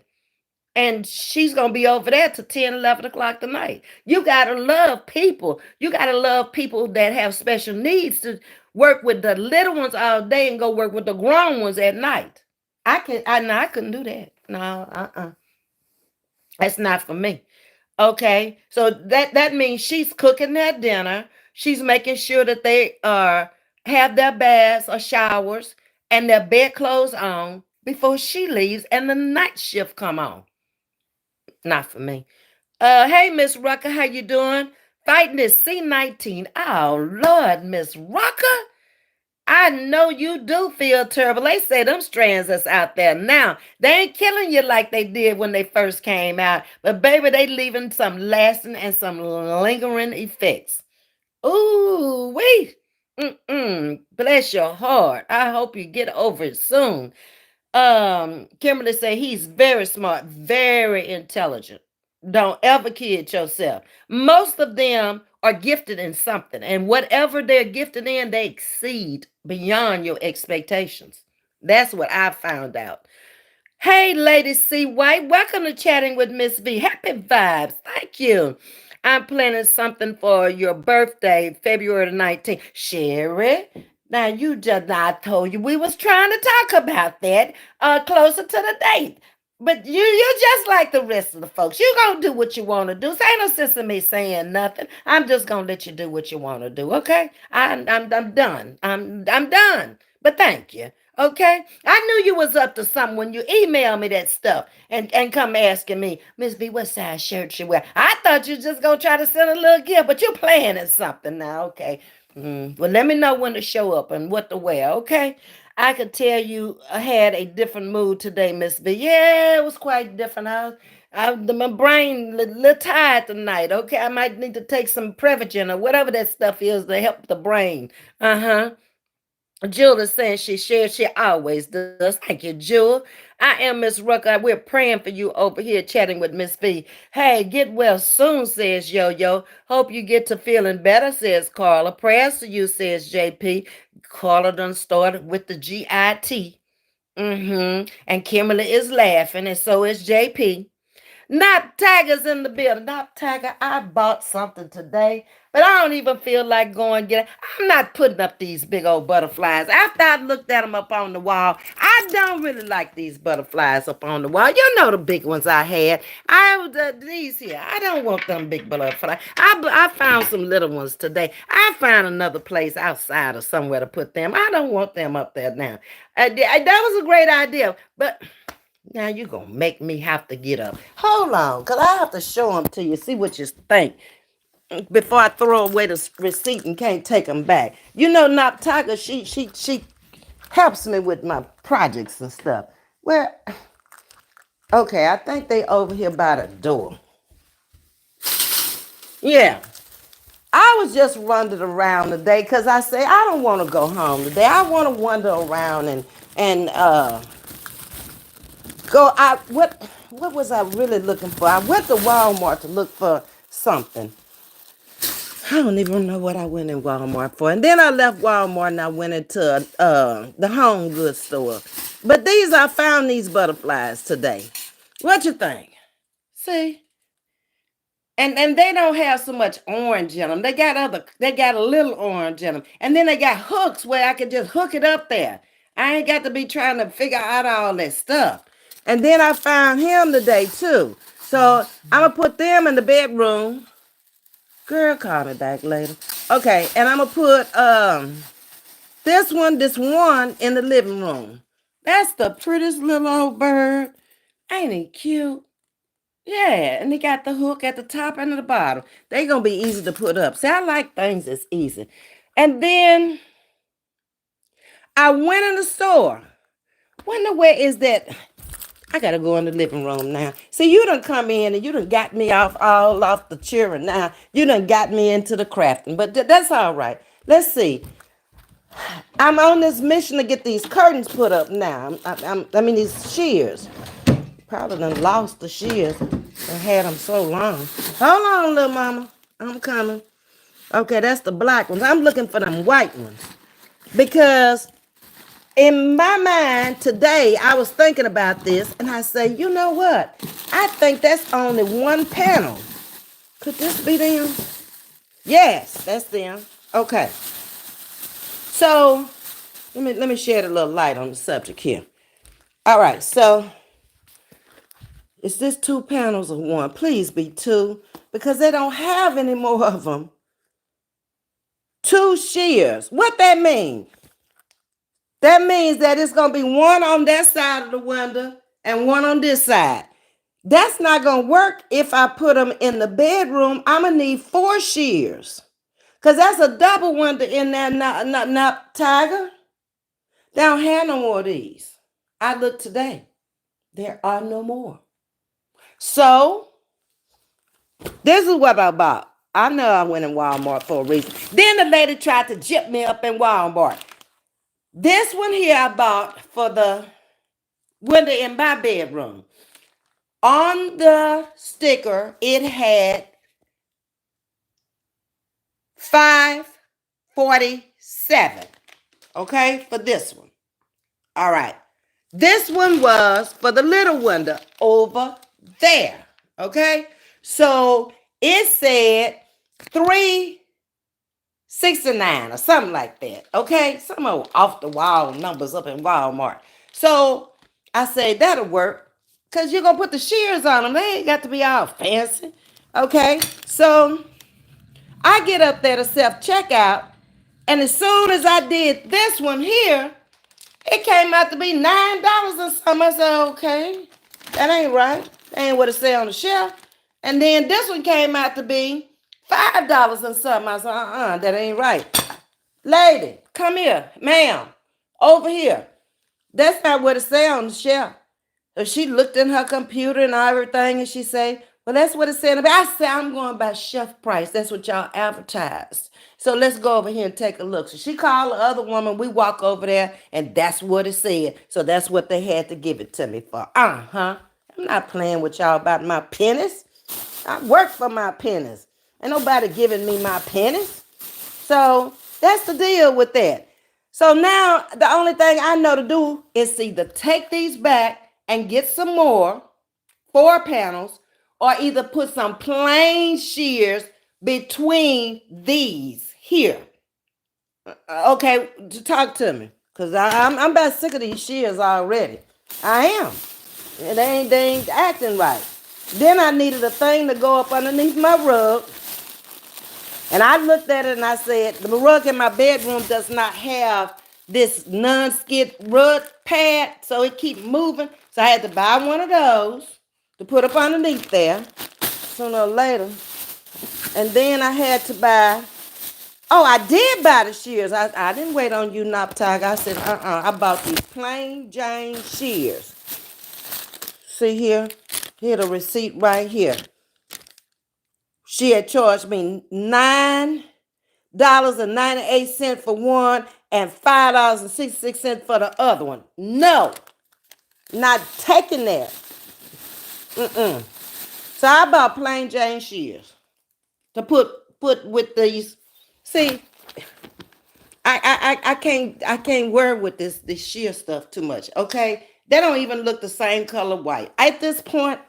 And she's going to be over there to 10, 11 o'clock tonight. You got to love people. You got to love people that have special needs to work with the little ones all day and go work with the grown ones at night. I couldn't do that. No, that's not for me. Okay, so that means she's cooking their dinner. She's making sure that they are have their baths or showers and their bedclothes on before she leaves and the night shift come on. Not for me. Hey, Miss Rucker, how you doing? Fighting this C-19. Oh, Lord, Miss Rucker. I know you do feel terrible. They say them strands that's out there now. They ain't killing you like they did when they first came out. But baby, they leaving some lasting and some lingering effects. Ooh, wait. Bless your heart. I hope you get over it soon. Kimberly said he's very smart, very intelligent. Don't ever kid yourself. Most of them are gifted in something, and whatever they're gifted in, they exceed beyond your expectations. That's what I found out. Hey, Lady C. White, welcome to Chatting with Ms.V. Happy vibes. Thank you. I'm planning something for your birthday, February the 19th. Sherry, now you just, I told you we was trying to talk about that closer to the date. But you just like the rest of the folks. You gonna do what you want to do. So ain't no sense in me saying nothing. I'm just gonna let you do what you want to do. Okay? I'm done. I'm done. But thank you. Okay, I knew you was up to something when you emailed me that stuff and come asking me, Miss V, what size shirt you wear? I thought you just gonna try to send a little gift, but you're planning something now. Okay, well, let me know when to show up and what to wear. Okay, I could tell you I had a different mood today, Miss V. Yeah, it was quite different. My brain a little tired tonight. Okay, I might need to take some Prevagen or whatever that stuff is to help the brain. Uh-huh. Jewel is saying she shares, she always does. Thank you, Jewel. I am Miss Rucker. We're praying for you over here chatting with Miss V. Hey, get well soon, says Yo Yo. Hope you get to feeling better, says Carla. Prayers to you, says JP. Carla done started with the GIT. And Kimberly is laughing, and so is JP. Not Tagger's in the building. Not Tagger. I bought something today, but I don't even feel like going get it. I'm not putting up these big old butterflies. After I looked at them up on the wall, I don't really like these butterflies up on the wall. You know the big ones I had. These here. I don't want them big butterflies. I found some little ones today. I found another place outside or somewhere to put them. I don't want them up there now. That was a great idea, but now you're going to make me have to get up. Hold on, because I have to show them to you, see what you think, before I throw away the receipt and can't take them back. You know, Noptaga, she helps me with my projects and stuff. Well, okay, I think they over here by the door. Yeah. I was just wandering around today because I say I don't want to go home today. I want to wander around and go out. What was I really looking for? I went to Walmart to look for something. I don't even know what I went in Walmart for. And then I left Walmart and I went into the home goods store. But I found these butterflies today. What you think? See? And they don't have so much orange in them. They got a little orange in them. And then they got hooks where I can just hook it up there. I ain't got to be trying to figure out all that stuff. And then I found him today too. So I'm gonna put them in the bedroom. Girl, call me back later. Okay, and I'm gonna put this one in the living room. That's the prettiest little old bird. Ain't he cute? Yeah, and they got the hook at the top and at the bottom. They gonna be easy to put up. See, I like things that's easy. And then I went in the store. Wonder where is that? I gotta go in the living room now. See, you done come in and you done got me all off the cheering now. You done got me into the crafting, but that's all right. Let's see. I'm on this mission to get these curtains put up now. I mean these shears. Probably done lost the shears. I had them so long. Hold on, little mama. I'm coming. Okay, that's the black ones. I'm looking for them white ones. Because in my mind today, I was thinking about this and I say, you know what? I think that's only one panel. Could this be them? Yes, that's them. Okay. So let me shed a little light on the subject here. All right, so is this two panels or one? Please be two, because they don't have any more of them. Two shears. What that mean? That means that it's going to be one on that side of the window and one on this side. That's not going to work if I put them in the bedroom. I'm going to need 4 shears, because that's a double window in there, not Tiger. They don't have no more of these. I looked today. There are no more. So this is what I bought. I know I went in Walmart for a reason. Then the lady tried to jip me up in Walmart. This one here I bought for the window in my bedroom. On the sticker, it had $5.47. Okay, for this one. All right. This one was for the little window over there. Okay. So it said $3.69 or something like that. Okay. Some off the wall numbers up in Walmart. So I say that'll work, because you're going to put the shears on them. They ain't got to be all fancy. Okay. So I get up there to self-checkout. And as soon as I did this one here, it came out to be $9 or something. I said, okay, that ain't right. That ain't what it say on the shelf. And then this one came out to be $5 and something. I said, that ain't right. Lady, come here, ma'am, over here. That's not what it say on the shelf. So she looked in her computer and everything, and she say, well, that's what it said. I said, I'm going by shelf price. That's what y'all advertised. So let's go over here and take a look. So she called the other woman. We walk over there, and that's what it said. So that's what they had to give it to me for. I'm not playing with y'all about my pennies. I work for my pennies. Ain't nobody giving me my pennies. So that's the deal with that. So now the only thing I know to do is either take these back and get some more 4 panels, or either put some plain shears between these here. Okay, talk to me, cause I'm about sick of these shears already. I am. They ain't acting right. Then I needed a thing to go up underneath my rug. And I looked at it and I said, the rug in my bedroom does not have this non-skid rug pad, so it keeps moving. So I had to buy one of those to put up underneath there sooner or later. And then I had to buy, oh, I did buy the shears. I didn't wait on you, Naptag. I said, I bought these plain Jane shears. See here? Here the receipt right here. She had charged me $9.98 for one and $5.66 for the other one. No, not taking that. So I bought plain Jane shears to put with these. See, I can't wear with this sheer stuff too much. Okay, they don't even look the same color white. At this point,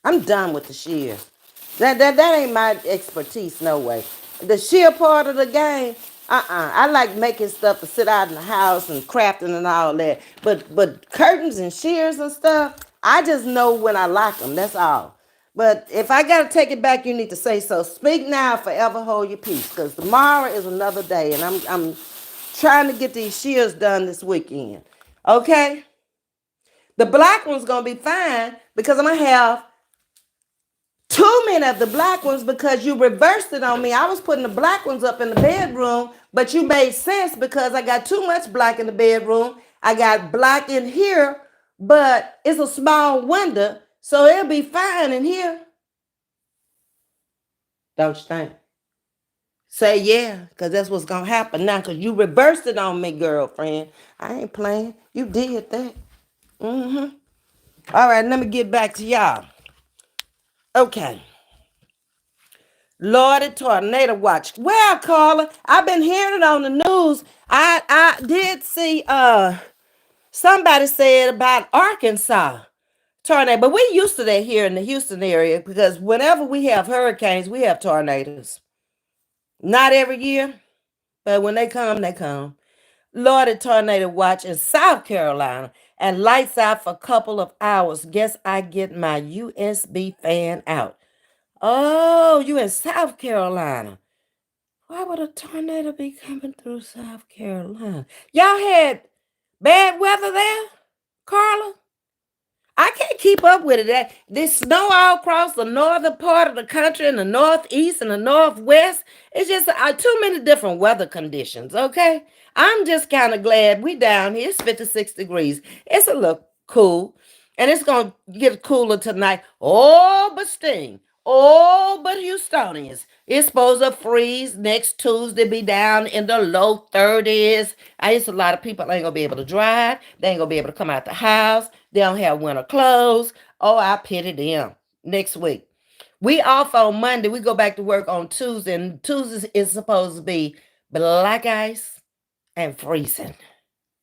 I'm done with the shears. That ain't my expertise, no way. The sheer part of the game, I like making stuff to sit out in the house and crafting and all that. But curtains and shears and stuff, I just know when I like them. That's all. But if I gotta take it back, you need to say so. Speak now, forever hold your peace. Cause tomorrow is another day, and I'm trying to get these shears done this weekend. Okay. The black one's gonna be fine because I'm gonna have too many of the black ones because you reversed it on me. I was putting the black ones up in the bedroom, but you made sense because I got too much black in the bedroom. I got black in here, but it's a small window, so it'll be fine in here. Don't you think? Say yeah, because that's what's going to happen now because you reversed it on me, girlfriend. I ain't playing. You did that. All right, let me get back to y'all. Okay. Lordy tornado watch. Well, Carla, I've been hearing it on the news. I did see somebody said about Arkansas tornado, but we used to that here in the Houston area because whenever we have hurricanes, we have tornadoes. Not every year, but when they come, they come. Lordy tornado watch in South Carolina and lights out for a couple of hours. Guess I get my USB fan out. Oh, you in South Carolina. Why would a tornado be coming through South Carolina? Y'all had bad weather there, Carla? I can't keep up with it. This snow all across the northern part of the country and the northeast and the northwest. It's just too many different weather conditions, okay? I'm just kind of glad we down here. It's 56 degrees. It's a little cool. And it's going to get cooler tonight. Oh, but Sting. Oh, but Houstonians. It's supposed to freeze next Tuesday, be down in the low 30s. I guess a lot of people ain't going to be able to drive. They ain't going to be able to come out the house. They don't have winter clothes. Oh, I pity them. Next week. We off on Monday. We go back to work on Tuesday. And Tuesday is supposed to be black ice and freezing.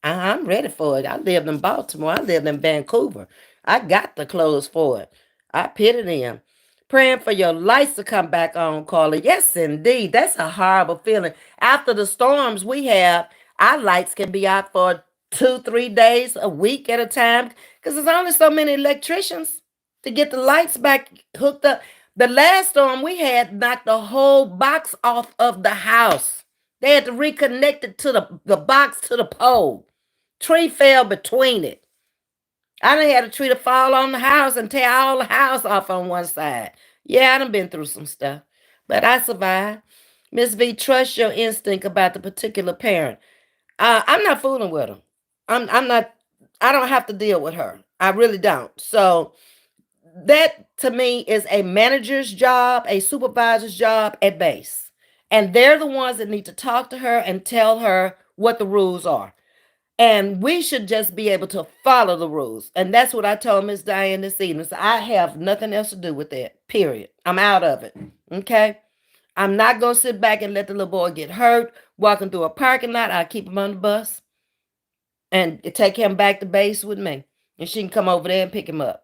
I'm ready for it. I lived in Baltimore. I lived in Vancouver. I got the clothes for it. I pity them. Praying for your lights to come back on, Carla. Yes, indeed. That's a horrible feeling. After the storms we have, our lights can be out for 2, 3 days, a week at a time, because there's only so many electricians to get the lights back hooked up. The last storm we had knocked the whole box off of the house. They had to reconnect it to the box to the pole. Tree fell between it. I done had a tree to fall on the house and tear all the house off on one side. Yeah, I done been through some stuff, but I survived. Ms.V, trust your instinct about the particular parent. I'm not fooling with her. I'm not. I don't have to deal with her. I really don't. So that to me is a manager's job, a supervisor's job at base, and they're the ones that need to talk to her and tell her what the rules are. And we should just be able to follow the rules. And that's what I told Miss Diane this evening. So I have nothing else to do with that. Period. I'm out of it. Okay. I'm not going to sit back and let the little boy get hurt walking through a parking lot. I'll keep him on the bus and take him back to base with me. And she can come over there and pick him up.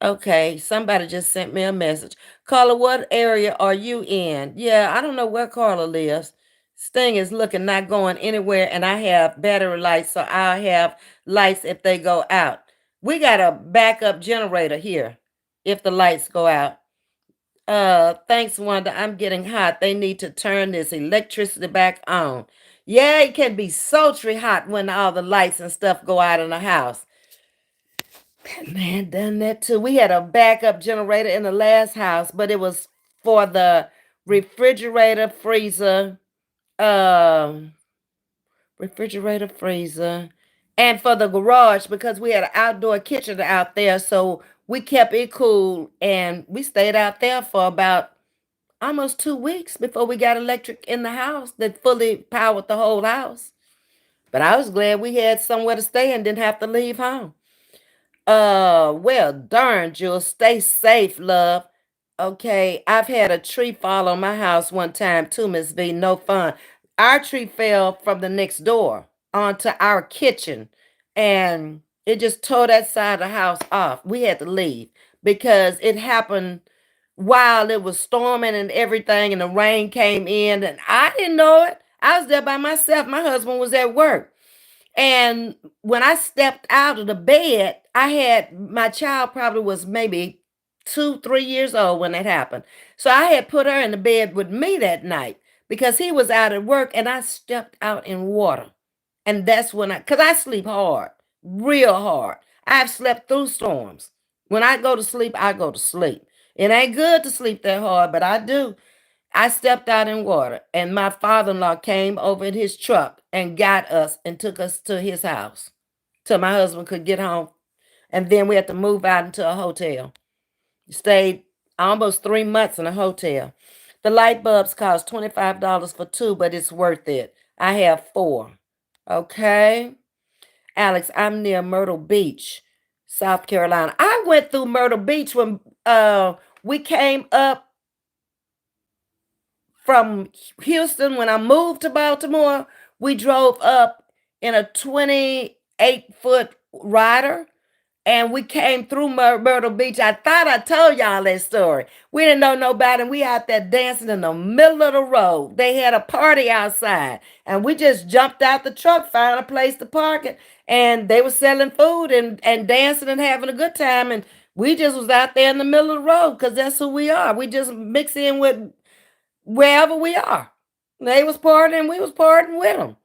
Okay, somebody just sent me a message. Carla, what area are you in? Yeah, I don't know where Carla lives. This thing is looking not going anywhere, and I have battery lights, so I'll have lights if they go out. We got a backup generator here if the lights go out. Thanks, Wanda. I'm getting hot. They need to turn this electricity back on. Yeah, it can be sultry hot when all the lights and stuff go out in the house. Man, done that too. We had a backup generator in the last house, but it was for the refrigerator, freezer, um, freezer, and for the garage because we had an outdoor kitchen out there, so we kept it cool and we stayed out there for about almost 2 weeks before we got electric in the house that fully powered the whole house. But I was glad we had somewhere to stay and didn't have to leave home. Well, darn, Jules, stay safe, love. Okay, I've had a tree fall on my house one time too, Miss V. No fun. Our tree fell from the next door onto our kitchen, and it just tore that side of the house off. We had to leave because it happened while it was storming and everything, and the rain came in, and I didn't know it. I was there by myself. My husband was at work. And when I stepped out of the bed, I had my child probably was maybe 2, 3 years old when it happened. So I had put her in the bed with me that night because he was out at work and I stepped out in water. And that's when because I sleep hard, real hard. I've slept through storms. When I go to sleep, I go to sleep. It ain't good to sleep that hard, but I do. I stepped out in water, and my father in law came over in his truck and got us and took us to his house till my husband could get home. And then we had to move out into a hotel. Stayed almost 3 months in a hotel. The light bulbs cost $25 for two, but it's worth it. I have four. Okay. Alex, I'm near Myrtle Beach, South Carolina. I went through Myrtle Beach when we came up from Houston. When I moved to Baltimore, we drove up in a 28-foot rider and we came through Myrtle Beach. I thought I told y'all that story. We didn't know nobody. And we out there dancing in the middle of the road. They had a party outside and we just jumped out the truck, found a place to park it. And they were selling food and dancing and having a good time. And we just was out there in the middle of the road because that's who we are. We just mix in with wherever we are. They was partying, we was partying with them.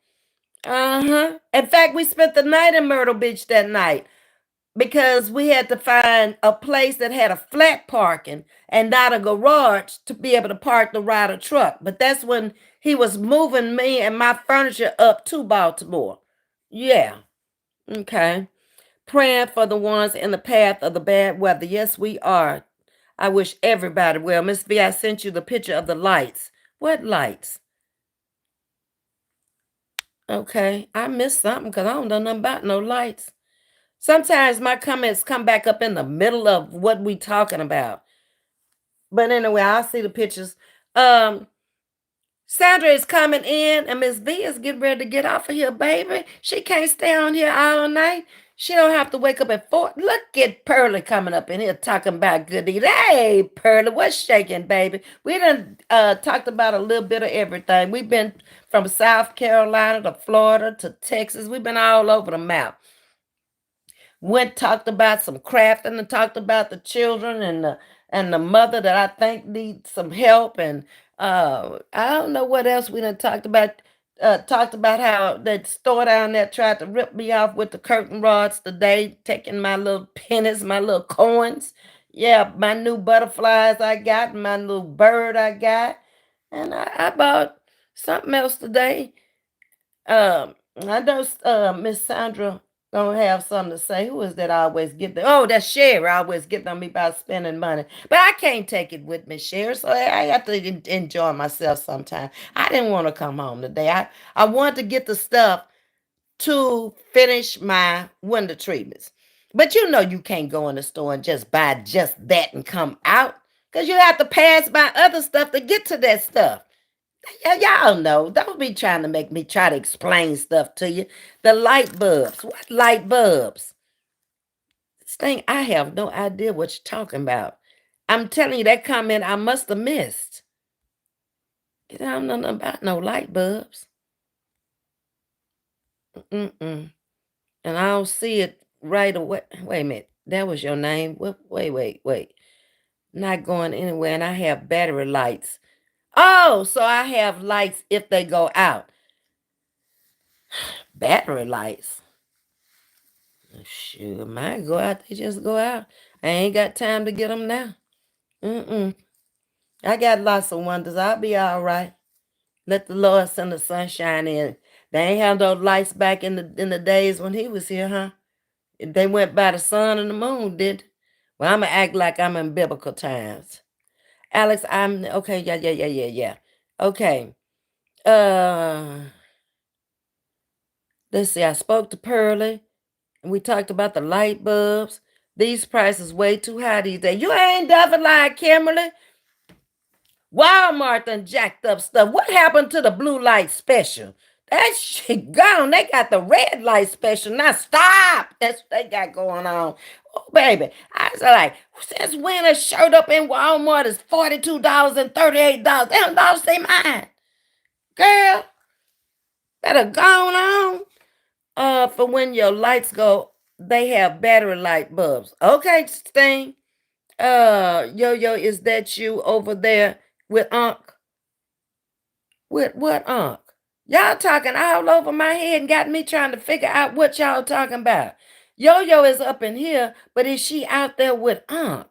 Uh-huh. In fact, we spent the night in Myrtle Beach that night because we had to find a place that had a flat parking and not a garage to be able to park the Ryder truck. But that's when he was moving me and my furniture up to Baltimore. Yeah. Okay. Praying for the ones in the path of the bad weather. Yes, we are. I wish everybody well. Ms.V, I sent you the picture of the lights. What lights? Okay, I missed something because I don't know nothing about no lights. Sometimes my comments come back up in the middle of what we talking about. But anyway, I'll see the pictures. Um, Sandra is coming in, and Ms.V is getting ready to get off of here, baby. She can't stay on here all night. She don't have to wake up at 4. Look at Pearlie coming up in here talking about good eating. Hey, Pearlie, what's shaking, baby? We done talked about a little bit of everything. We've been from South Carolina to Florida to Texas. We've been all over the map. Went talked about some crafting and talked about the children and the mother that I think needs some help. And I don't know what else we done talked about. Talked about how that store down there tried to rip me off with the curtain rods today, taking my little pennies, my little coins. Yeah, my new butterflies I got, my little bird I got. And I bought something else today. I know Miss Sandra gonna have something to say. Who is that always get the oh, that's Sherry always getting on me about spending money. But I can't take it with me, Sherry. So I have to enjoy myself sometime. I didn't want to come home today. I wanted to get the stuff to finish my window treatments. But you know you can't go in the store and just buy just that and come out. Because you have to pass by other stuff to get to that stuff. Y'all know. Don't be trying to make me try to explain stuff to you. The light bulbs. What light bulbs? Sting, I have no idea what you're talking about. I'm telling you, that comment I must have missed. I don't know nothing about no light bulbs. Mm-mm. And I don't see it right away. Wait a minute. That was your name? Wait. Not going anywhere. And I have battery lights. Oh, so I have lights if they go out. Battery lights. Shoot, mine go out. They just go out. I ain't got time to get them now. Mm-mm. I got lots of wonders. I'll be all right. Let the Lord send the sunshine in. They ain't have those lights back in the days when he was here, huh? They went by the sun and the moon, did? Well, I'ma act like I'm in biblical times. Alex, I'm okay, yeah. Okay. Uh let's see, I spoke to Pearlie and we talked about the light bulbs. These prices way too high these days. You ain't never lied, Kimberly. Walmart done jacked up stuff. What happened to the blue light special? That shit gone. They got the red light special. Now stop. That's what they got going on. Oh, baby. I was like, since when a shirt up in Walmart is $42 and $38? They don't lost their mind. Girl, better gone on. For when your lights go, they have battery light bulbs. Okay, Sting. Yo, is that you over there with Unc? With what, Unc? Y'all talking all over my head and got me trying to figure out what y'all talking about. Yo is up in here, but is she out there with Unc?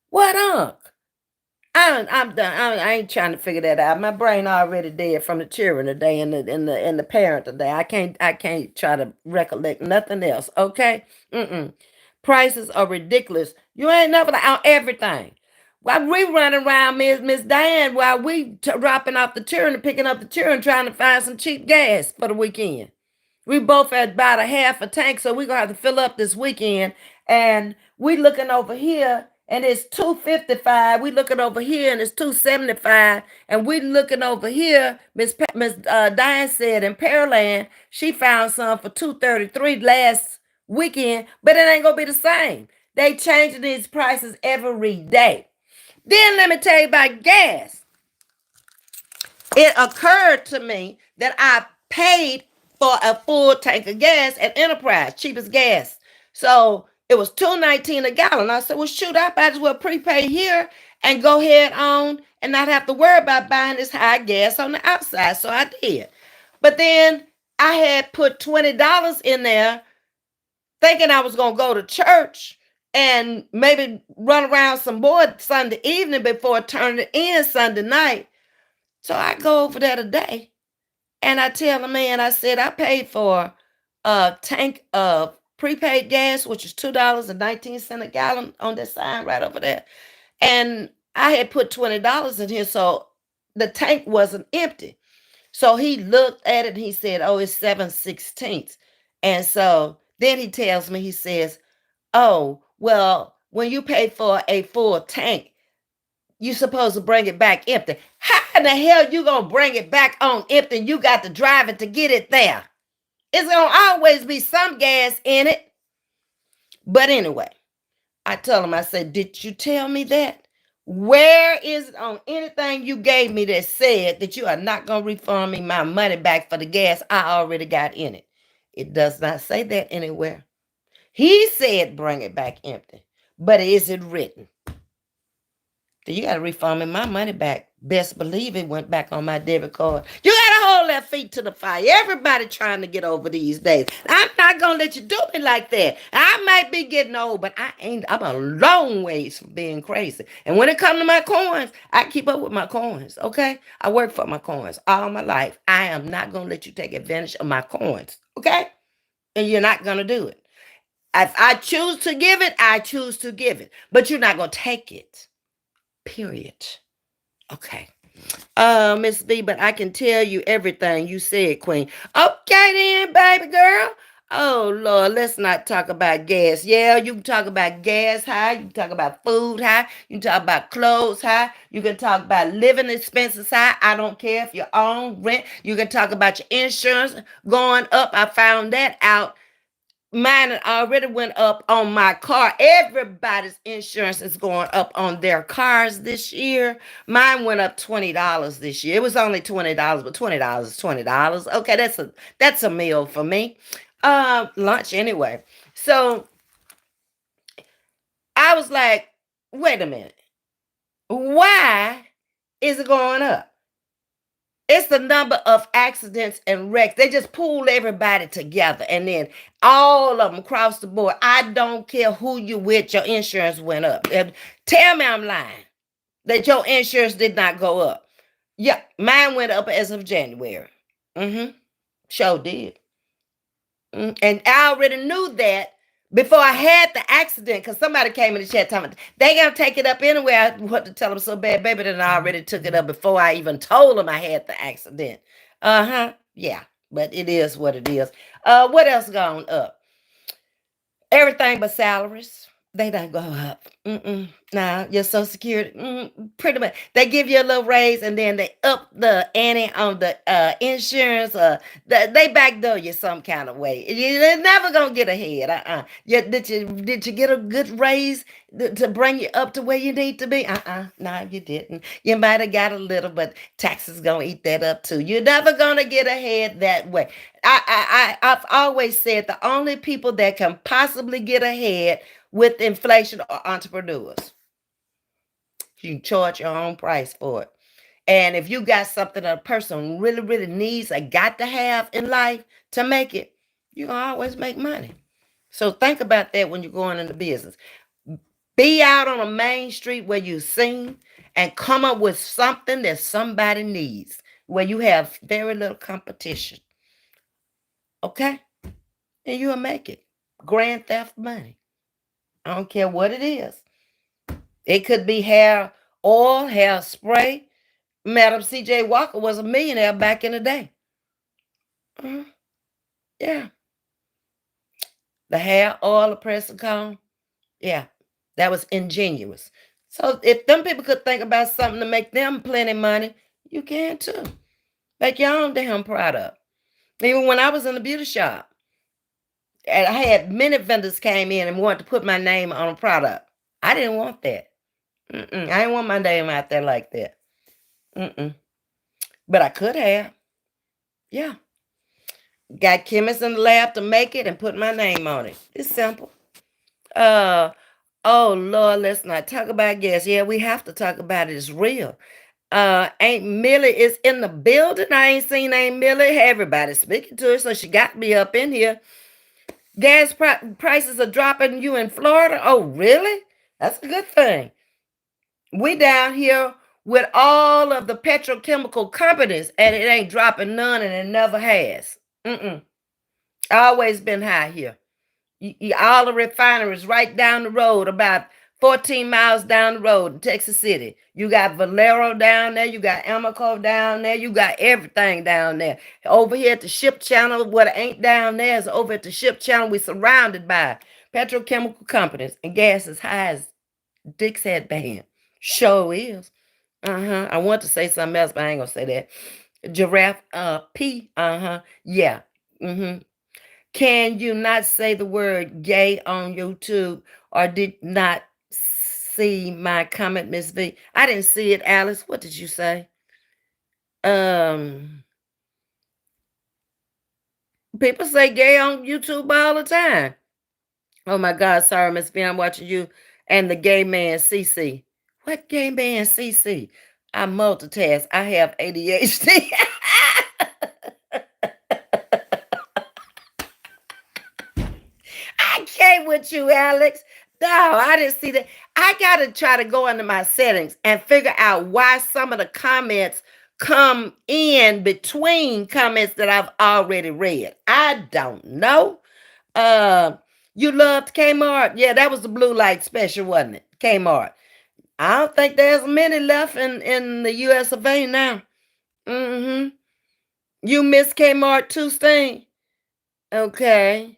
What Unc? I'm done. I ain't trying to figure that out. My brain already dead from the children today and the parent today. I can't try to recollect nothing else. Okay. Prices are ridiculous. You ain't never on everything. While we running around, Miss Diane, while we dropping off the children, picking up the children, trying to find some cheap gas for the weekend. We both at about a half a tank, so we're gonna have to fill up this weekend. And we looking over here, and it's 255. We looking over here, and it's 275. And we looking over here. Miss Diane said in Pearland, she found some for 233 last weekend, but it ain't gonna be the same. They changing these prices every day. Then let me tell you about gas. It occurred to me that I paid for a full tank of gas at Enterprise, cheapest gas. So it was $2.19 a gallon. I said, well, shoot, I might as well prepay here and go ahead on and not have to worry about buying this high gas on the outside. So I did. But then I had put $20 in there thinking I was going to go to church and maybe run around some more Sunday evening before turning it in Sunday night. So I go over there today and I tell the man, I said, I paid for a tank of prepaid gas, which is $2.19 a gallon on that sign right over there. And I had put $20 in here, so the tank wasn't empty. So he looked at it and he said, oh, it's 7/16. And so then he tells me, he says, oh, well, when you pay for a full tank, you supposed to bring it back empty. How in the hell you gonna bring it back on empty? You got to drive it to get it there. It's gonna always be some gas in it. But anyway, I told him, I said, did you tell me that? Where is it on anything you gave me that said that you are not gonna refund me my money back for the gas I already got in it? It does not say that anywhere. He said bring it back empty. But is it written? You got to refund me my money back. Best believe it went back on my debit card. You got to hold that feet to the fire. Everybody trying to get over these days. I'm not going to let you do me like that. I might be getting old, but I ain't. I'm a long ways from being crazy. And when it comes to my coins, I keep up with my coins, okay? I work for my coins all my life. I am not going to let you take advantage of my coins, okay? And you're not going to do it. If I choose to give it, I choose to give it. But you're not going to take it. Period. Okay. Ms.V, but I can tell you everything you said, Queen. Okay then, baby girl. Oh Lord, let's not talk about gas. Yeah, you can talk about gas high, you can talk about food high, you can talk about clothes high, you can talk about living expenses high. I don't care if you're on rent. You can talk about your insurance going up. I found that out mine already went up on my car. Everybody's insurance is going up on their cars this year. Mine went up $20 this year. It was only $20, but $20 is $20. Okay, that's a meal for me. Lunch anyway. So I was like, wait a minute. Why is it going up? It's the number of accidents and wrecks. They just pool everybody together, and then all of them across the board. I don't care who you with, your insurance went up. Tell me I'm lying that your insurance did not go up. Yeah, mine went up as of January. Mm-hmm. Sure did. And I already knew that before I had the accident, because somebody came in the chat telling me they gotta take it up anyway. I want to tell them so bad, baby, that I already took it up before I even told them I had the accident. Uh-huh. Yeah. But it is what it is. What else gone up? Everything but salaries. They don't go up. Nah, your Social Security, pretty much. They give you a little raise and then they up the ante on the insurance. They backdoor you some kind of way. You're never gonna get ahead. Did you get a good raise to bring you up to where you need to be? No, you didn't. You might have got a little, but taxes gonna eat that up too. You're never gonna get ahead that way. I've always said the only people that can possibly get ahead with inflation are entrepreneurs. You charge your own price for it. And if you got something that a person really, really needs or got to have in life to make it, you can always make money. So think about that when you're going into business. Be out on a main street where you're seen and come up with something that somebody needs, where you have very little competition. Okay? And you'll make it. Grand theft money. I don't care what it is. It could be hair oil, hair spray. Madam C.J. Walker was a millionaire back in the day. Yeah. The hair oil, the pressing comb. Yeah. That was ingenuous. So if them people could think about something to make them plenty money, you can too. Make your own damn product. Even when I was in the beauty shop, and I had many vendors came in and wanted to put my name on a product. I didn't want that. I didn't want my name out there like that. But I could have. Yeah. Got chemists in the lab to make it and put my name on it. It's simple. Oh Lord, let's not talk about gas. Yeah, we have to talk about it. It's real. Aunt Millie is in the building. I ain't seen Aunt Millie. Everybody speaking to her, so she got me up in here. Gas prices are dropping you in Florida. Oh, really? That's a good thing. We down here with all of the petrochemical companies, and it ain't dropping none, and it never has. Always been high here. All the refineries right down the road, about 14 miles down the road in Texas City. You got Valero down there. You got Amoco down there. You got everything down there. Over here at the ship channel, what ain't down there is over at the ship channel. We're surrounded by petrochemical companies, and gas is high as Dick's headband. Sure is. I want to say something else, but I ain't gonna say that. Giraffe P. Yeah. Can you not say the word gay on YouTube, or did not see my comment, Ms. V? I didn't see it, Alice. What did you say? People say gay on YouTube all the time. Oh my God, sorry, Ms. V, I'm watching you and the gay man CC. What gay man CC? I multitask. I have ADHD. I came with you, Alex. No, I didn't see that. I got to try to go into my settings and figure out why some of the comments come in between comments that I've already read. I don't know. You loved Kmart? Yeah, that was the blue light special, wasn't it? Kmart. I don't think there's many left in the US of A now. You miss Kmart too, Sting? Okay.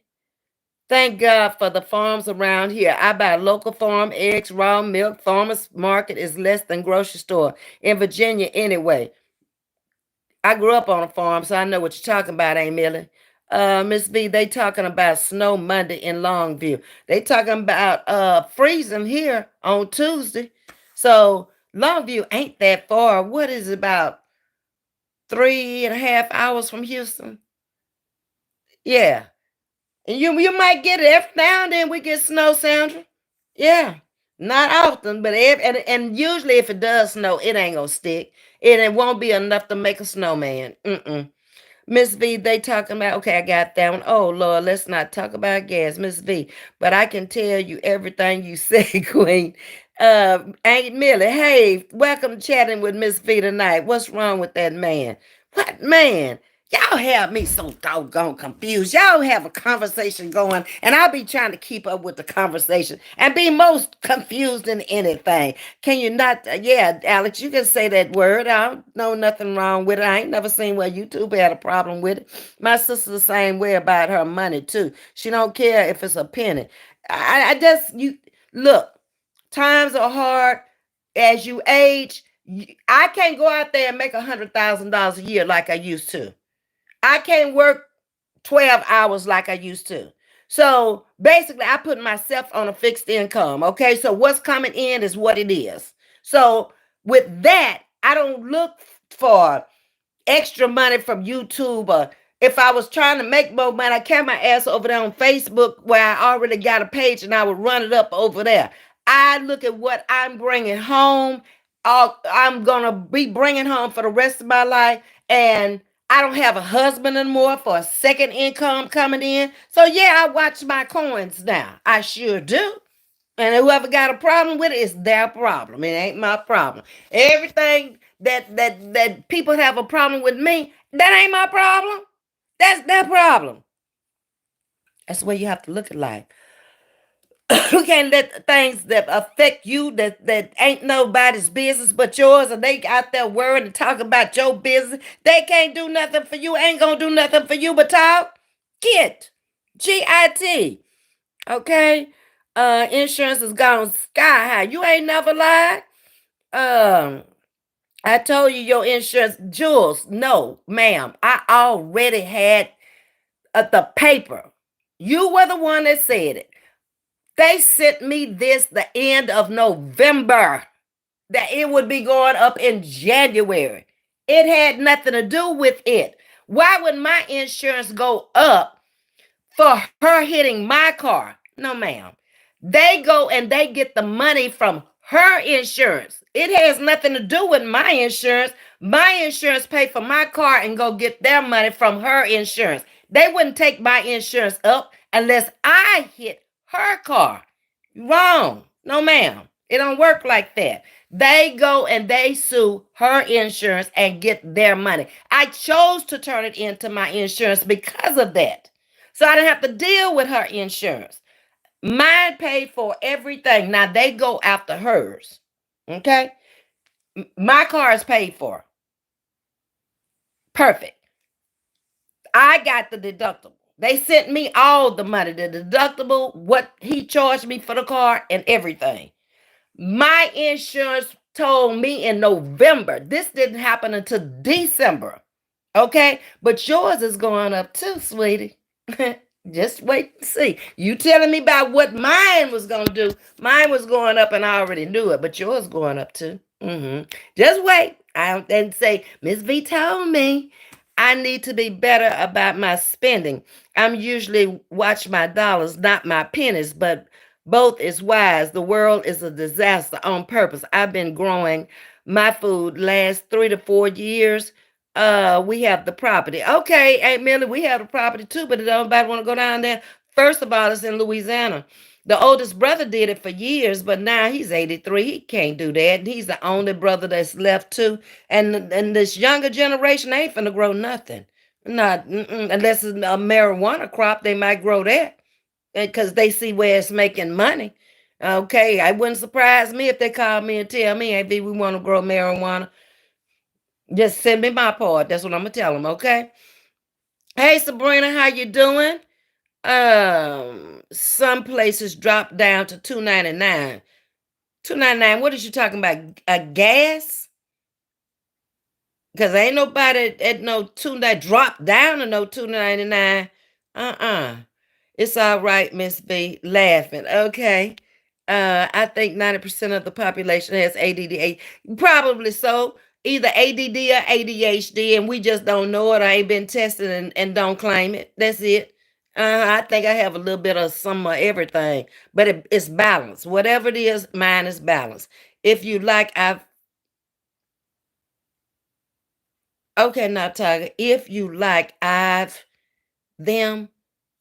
Thank God for the farms around here. I buy local farm eggs, raw milk. Farmers market is less than grocery store in Virginia anyway. I grew up on a farm, so I know what you're talking about, Aunt Millie. Miss V, they talking about snow Monday in Longview. They talking about freezing here on Tuesday. So Longview ain't that far. What is it, about 3.5 hours from Houston? Yeah. And you might get it every now and then we get snow, Sandra. Yeah. Not often, but and usually if it does snow, it ain't gonna stick. It won't be enough to make a snowman. Mm-mm. Miss V, they talking about, okay, I got that one. Oh, Lord, let's not talk about gas, Miss V. But I can tell you everything you say, Queen. Aunt Millie, hey, welcome to chatting with Miss V tonight. What's wrong with that man? What man? Y'all have me so doggone confused. Y'all have a conversation going, and I'll be trying to keep up with the conversation and be most confused than anything. Can you not? Yeah, Alex, you can say that word. I don't know nothing wrong with it. I ain't never seen where YouTube had a problem with it. My sister's the same way about her money too. She don't care if it's a penny. I just you look. Times are hard. As you age, I can't go out there and make $100,000 a year like I used to. I can't work 12 hours like I used to. So basically, I put myself on a fixed income. Okay. So what's coming in is what it is. So with that, I don't look for extra money from YouTube, or if I was trying to make more money, I kept my ass over there on Facebook where I already got a page and I would run it up over there. I look at what I'm bringing home. I'm going to be bringing home for the rest of my life. And I don't have a husband anymore for a second income coming in. So, yeah, I watch my coins now. I sure do. And whoever got a problem with it is their problem. It ain't my problem. Everything that people have a problem with me, that ain't my problem. That's their problem. That's the way you have to look at life. You can't let things that affect you that ain't nobody's business but yours, and they out there worrying and talking about your business. They can't do nothing for you. Ain't gonna do nothing for you but talk. Git. Git. Okay? Insurance has gone sky high. You ain't never lied. Um, I told you your insurance, Jules. No, ma'am. I already had the paper. You were the one that said it. They sent me this the end of November, that it would be going up in January. It had nothing to do with it. Why would my insurance go up for her hitting my car? No, ma'am. They go and they get the money from her insurance. It has nothing to do with my insurance. My insurance pay for my car and go get their money from her insurance. They wouldn't take my insurance up unless I hit her car. Wrong. No, ma'am. It don't work like that. They go and they sue her insurance and get their money. I chose to turn it into my insurance because of that. So I didn't have to deal with her insurance. Mine paid for everything. Now they go after hers. Okay? My car is paid for. Perfect. I got the deductible. They sent me all the money, the deductible, what he charged me for the car, and everything. My insurance told me in November. This didn't happen until December. Okay? But yours is going up too, sweetie. Just wait and see. You telling me about what mine was going to do. Mine was going up and I already knew it, but yours going up too. Just wait. I didn't say, Ms. V told me I need to be better about my spending. I'm usually watch my dollars, not my pennies, but both is wise. The world is a disaster on purpose. I've been growing my food last 3 to 4 years. We have the property. Okay, Aunt Millie, we have the property too, but nobody want to go down there. First of all, it's in Louisiana. The oldest brother did it for years, but now he's 83. He can't do that. And he's the only brother that's left too. And this younger generation ain't finna grow nothing. Not unless it's a marijuana crop, they might grow that because they see where it's making money. Okay, it wouldn't surprise me if they call me and tell me, hey, B, we want to grow marijuana. Just send me my part. That's what I'm gonna tell them. Okay. Hey, Sabrina, how you doing? Some places drop down to 2.99. 2.99. What is you talking about? A gas? Because ain't nobody at no two that dropped down to no 2.99. Uh-uh. It's all right, Miss V. Laughing. Okay. I think 90% of the population has ADD. Probably so. Either ADD or ADHD, and we just don't know it. I ain't been tested and don't claim it. That's it. I think I have a little bit of some of everything, but it's balanced. Whatever it is, mine is balanced. If you like, I've okay, now Tiger. If you like, I've them.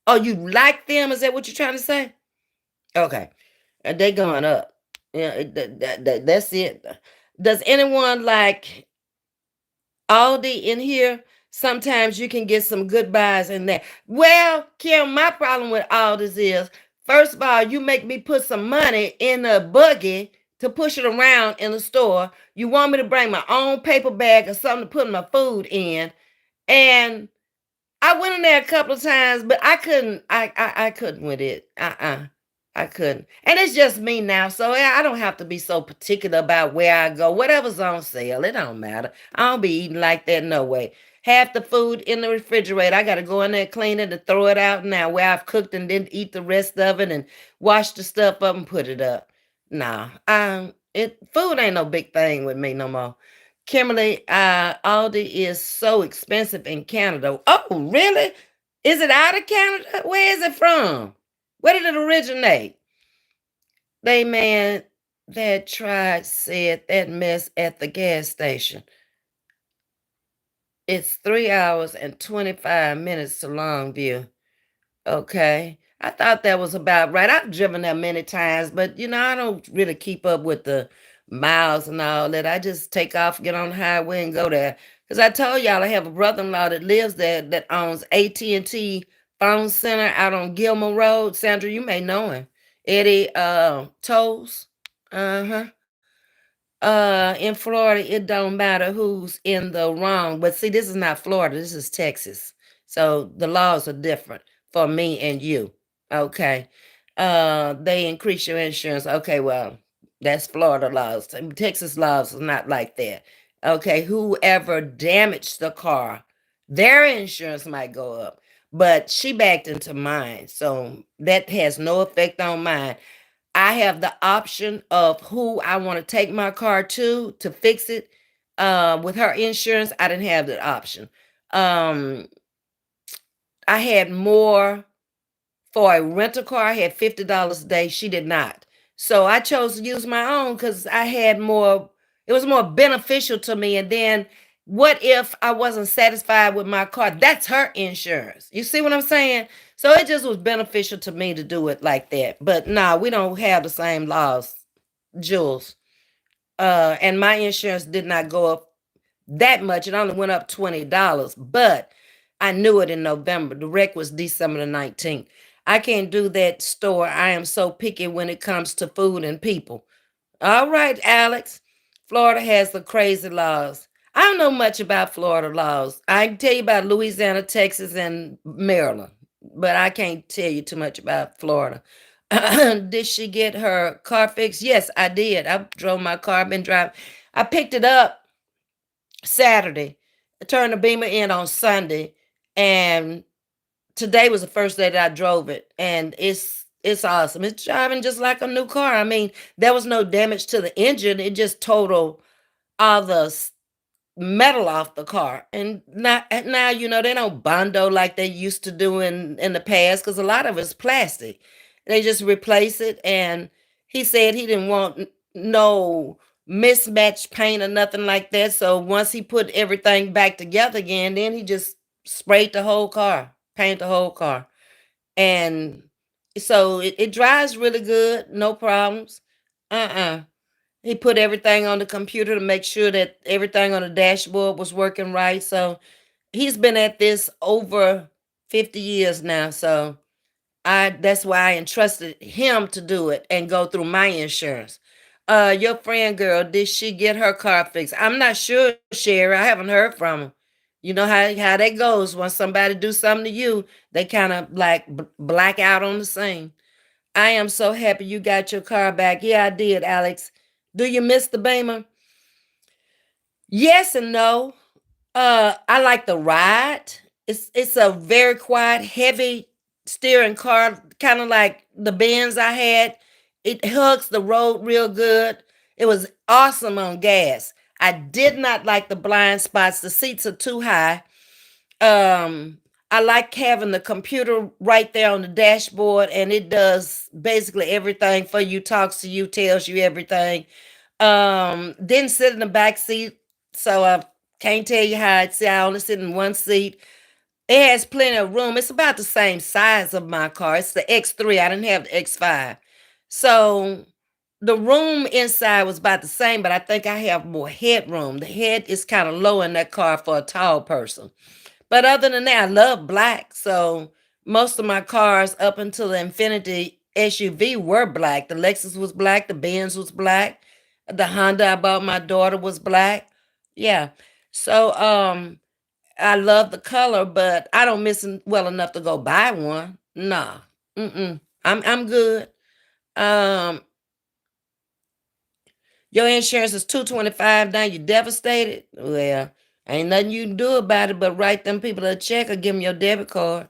Oh, you like them? Is that what you're trying to say? Okay. They going up. Yeah, that's it. Does anyone like Aldi in here? Sometimes you can get some good buys in there. Well, Kim, my problem with Aldi's is, first of all, you make me put some money in a buggy to push it around in the store. You want me to bring my own paper bag or something to put my food in. And I went in there a couple of times, but I couldn't. I couldn't with it. I couldn't. And it's just me now, so I don't have to be so particular about where I go. Whatever's on sale, it don't matter. I don't be eating like that no way. Half the food in the refrigerator, I got to go in there, clean it, and throw it out now. Where I've cooked and didn't eat the rest of it, and wash the stuff up and put it up. Nah, it food ain't no big thing with me no more. Kimberly, Aldi is so expensive in Canada. Oh, really? Is it out of Canada? Where is it from? Where did it originate? They man that tried said that mess at the gas station. It's 3 hours and 25 minutes to Longview. Okay. I thought that was about right. I've driven there many times, but I don't really keep up with the miles and all that. I just take off, get on the highway, and go there. Because I told y'all I have a brother-in-law that lives there that owns AT&T Phone Center out on Gilmore Road. Sandra, you may know him. Eddie Toes. Uh-huh. In Florida, it don't matter who's in the wrong. But see, this is not Florida, this is Texas. So the laws are different for me and you. Okay. They increase your insurance. Okay, well, that's Florida laws. Texas laws is not like that. Okay, whoever damaged the car, their insurance might go up. But she backed into mine. So that has no effect on mine. I have the option of who I want to take my car to fix it. With her insurance, I didn't have that option. Um, I had more for a rental car. I had $50 a day. She did not. So I chose to use my own because I had more, it was more beneficial to me. And then what if I wasn't satisfied with my car? That's her insurance. You see what I'm saying? So it just was beneficial to me to do it like that. But nah, we don't have the same laws, Jules. And my insurance did not go up that much. It only went up $20, but I knew it in November. The wreck was December the 19th. I can't do that store. I am so picky when it comes to food and people. All right, Alex. Florida has the crazy laws. I don't know much about Florida laws. I can tell you about Louisiana, Texas, and Maryland, but I can't tell you too much about Florida. Did she get her car fixed? Yes, I did. I drove my car. I've been driving. I picked it up Saturday. I turned the Beamer in on Sunday, and today was the first day that I drove it, and it's awesome. It's driving just like a new car. I mean, there was no damage to the engine. It just totaled all the metal off the car. And now, they don't bondo like they used to do in the past because a lot of it's plastic. They just replace it. And he said he didn't want no mismatched paint or nothing like that. So once he put everything back together again, then he just sprayed the whole car, paint the whole car. And so it drives really good, no problems. Uh-uh. He put everything on the computer to make sure that everything on the dashboard was working right. So he's been at this over 50 years now. So that's why I entrusted him to do it and go through my insurance. Your friend girl, did she get her car fixed? I'm not sure, Sherry. I haven't heard from her. You know how that goes. When somebody do something to you, they kind of like black out on the scene. I am so happy you got your car back. Yeah, I did, Alex. Do you miss the Beamer? Yes and no. I like the ride. It's a very quiet, heavy steering car, kind of like the Benz I had. It hugs the road real good. It was awesome on gas. I did not like the blind spots. The seats are too high. I like having the computer right there on the dashboard, and it does basically everything for you, talks to you, tells you everything. Didn't sit in the back seat, so I can't tell you how it's. I only sit in one seat. It has plenty of room. It's about the same size of my car. It's the X3. I didn't have the X5. So the room inside was about the same, but I think I have more headroom. The head is kind of low in that car for a tall person. But other than that, I love black. So most of my cars up until the Infinity SUV were black. The Lexus was black. The Benz was black. The Honda I bought my daughter was black. Yeah. So I love the color, but I don't miss it well enough to go buy one. Nah. Mm-mm. I'm good. Um, your insurance is 225 now. You devastated? Well, ain't nothing you can do about it but write them people a check or give them your debit card.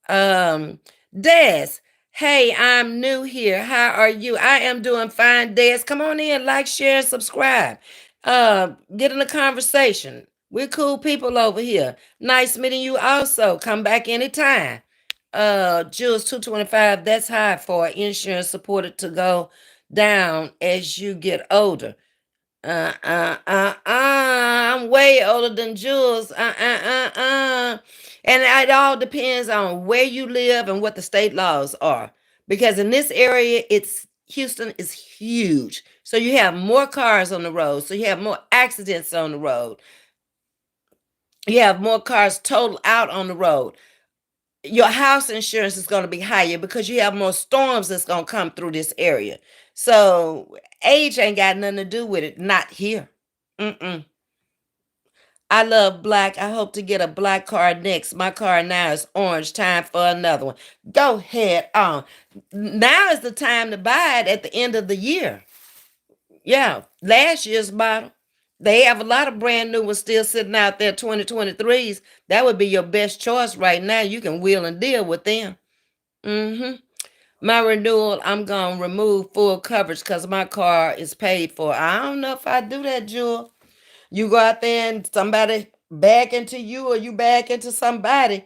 Um, Des, hey, I'm new here. How are you? I am doing fine, Des. Come on in, like, share, and subscribe. Get in the conversation. We're cool people over here. Nice meeting you also. Come back anytime. Jules 225, that's high for insurance supported to go down as you get older. I'm way older than Jules. And it all depends on where you live and what the state laws are. Because in this area, it's Houston is huge. So you have more cars on the road. So you have more accidents on the road. You have more cars totaled out on the road. Your house insurance is going to be higher because you have more storms that's going to come through this area. So age ain't got nothing to do with it. Not here. Mm-mm. I love black. I hope to get a black car next. My car now is orange. Time for another one. Go ahead on. Now is the time to buy it at the end of the year. Yeah, last year's model. They have a lot of brand new ones still sitting out there, 2023s. That would be your best choice right now. You can wheel and deal with them. Mm-hmm. My renewal, I'm gonna remove full coverage because my car is paid for. I don't know if I do that, Jewel. You go out there and somebody back into you or you back into somebody.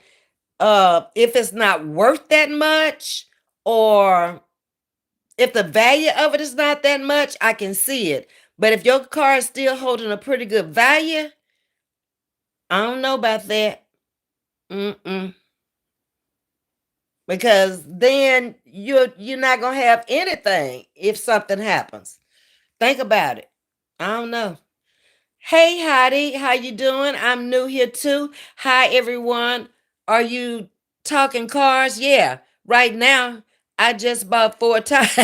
If it's not worth that much, or if the value of it is not that much, I can see it. But if your car is still holding a pretty good value, I don't know about that. Mm-mm. Because then you're not gonna have anything if something happens. Think about it. I don't know. Hey Heidi, how you doing? I'm new here too. Hi everyone. Are you talking cars? Yeah. Right now, I just bought 4 tires.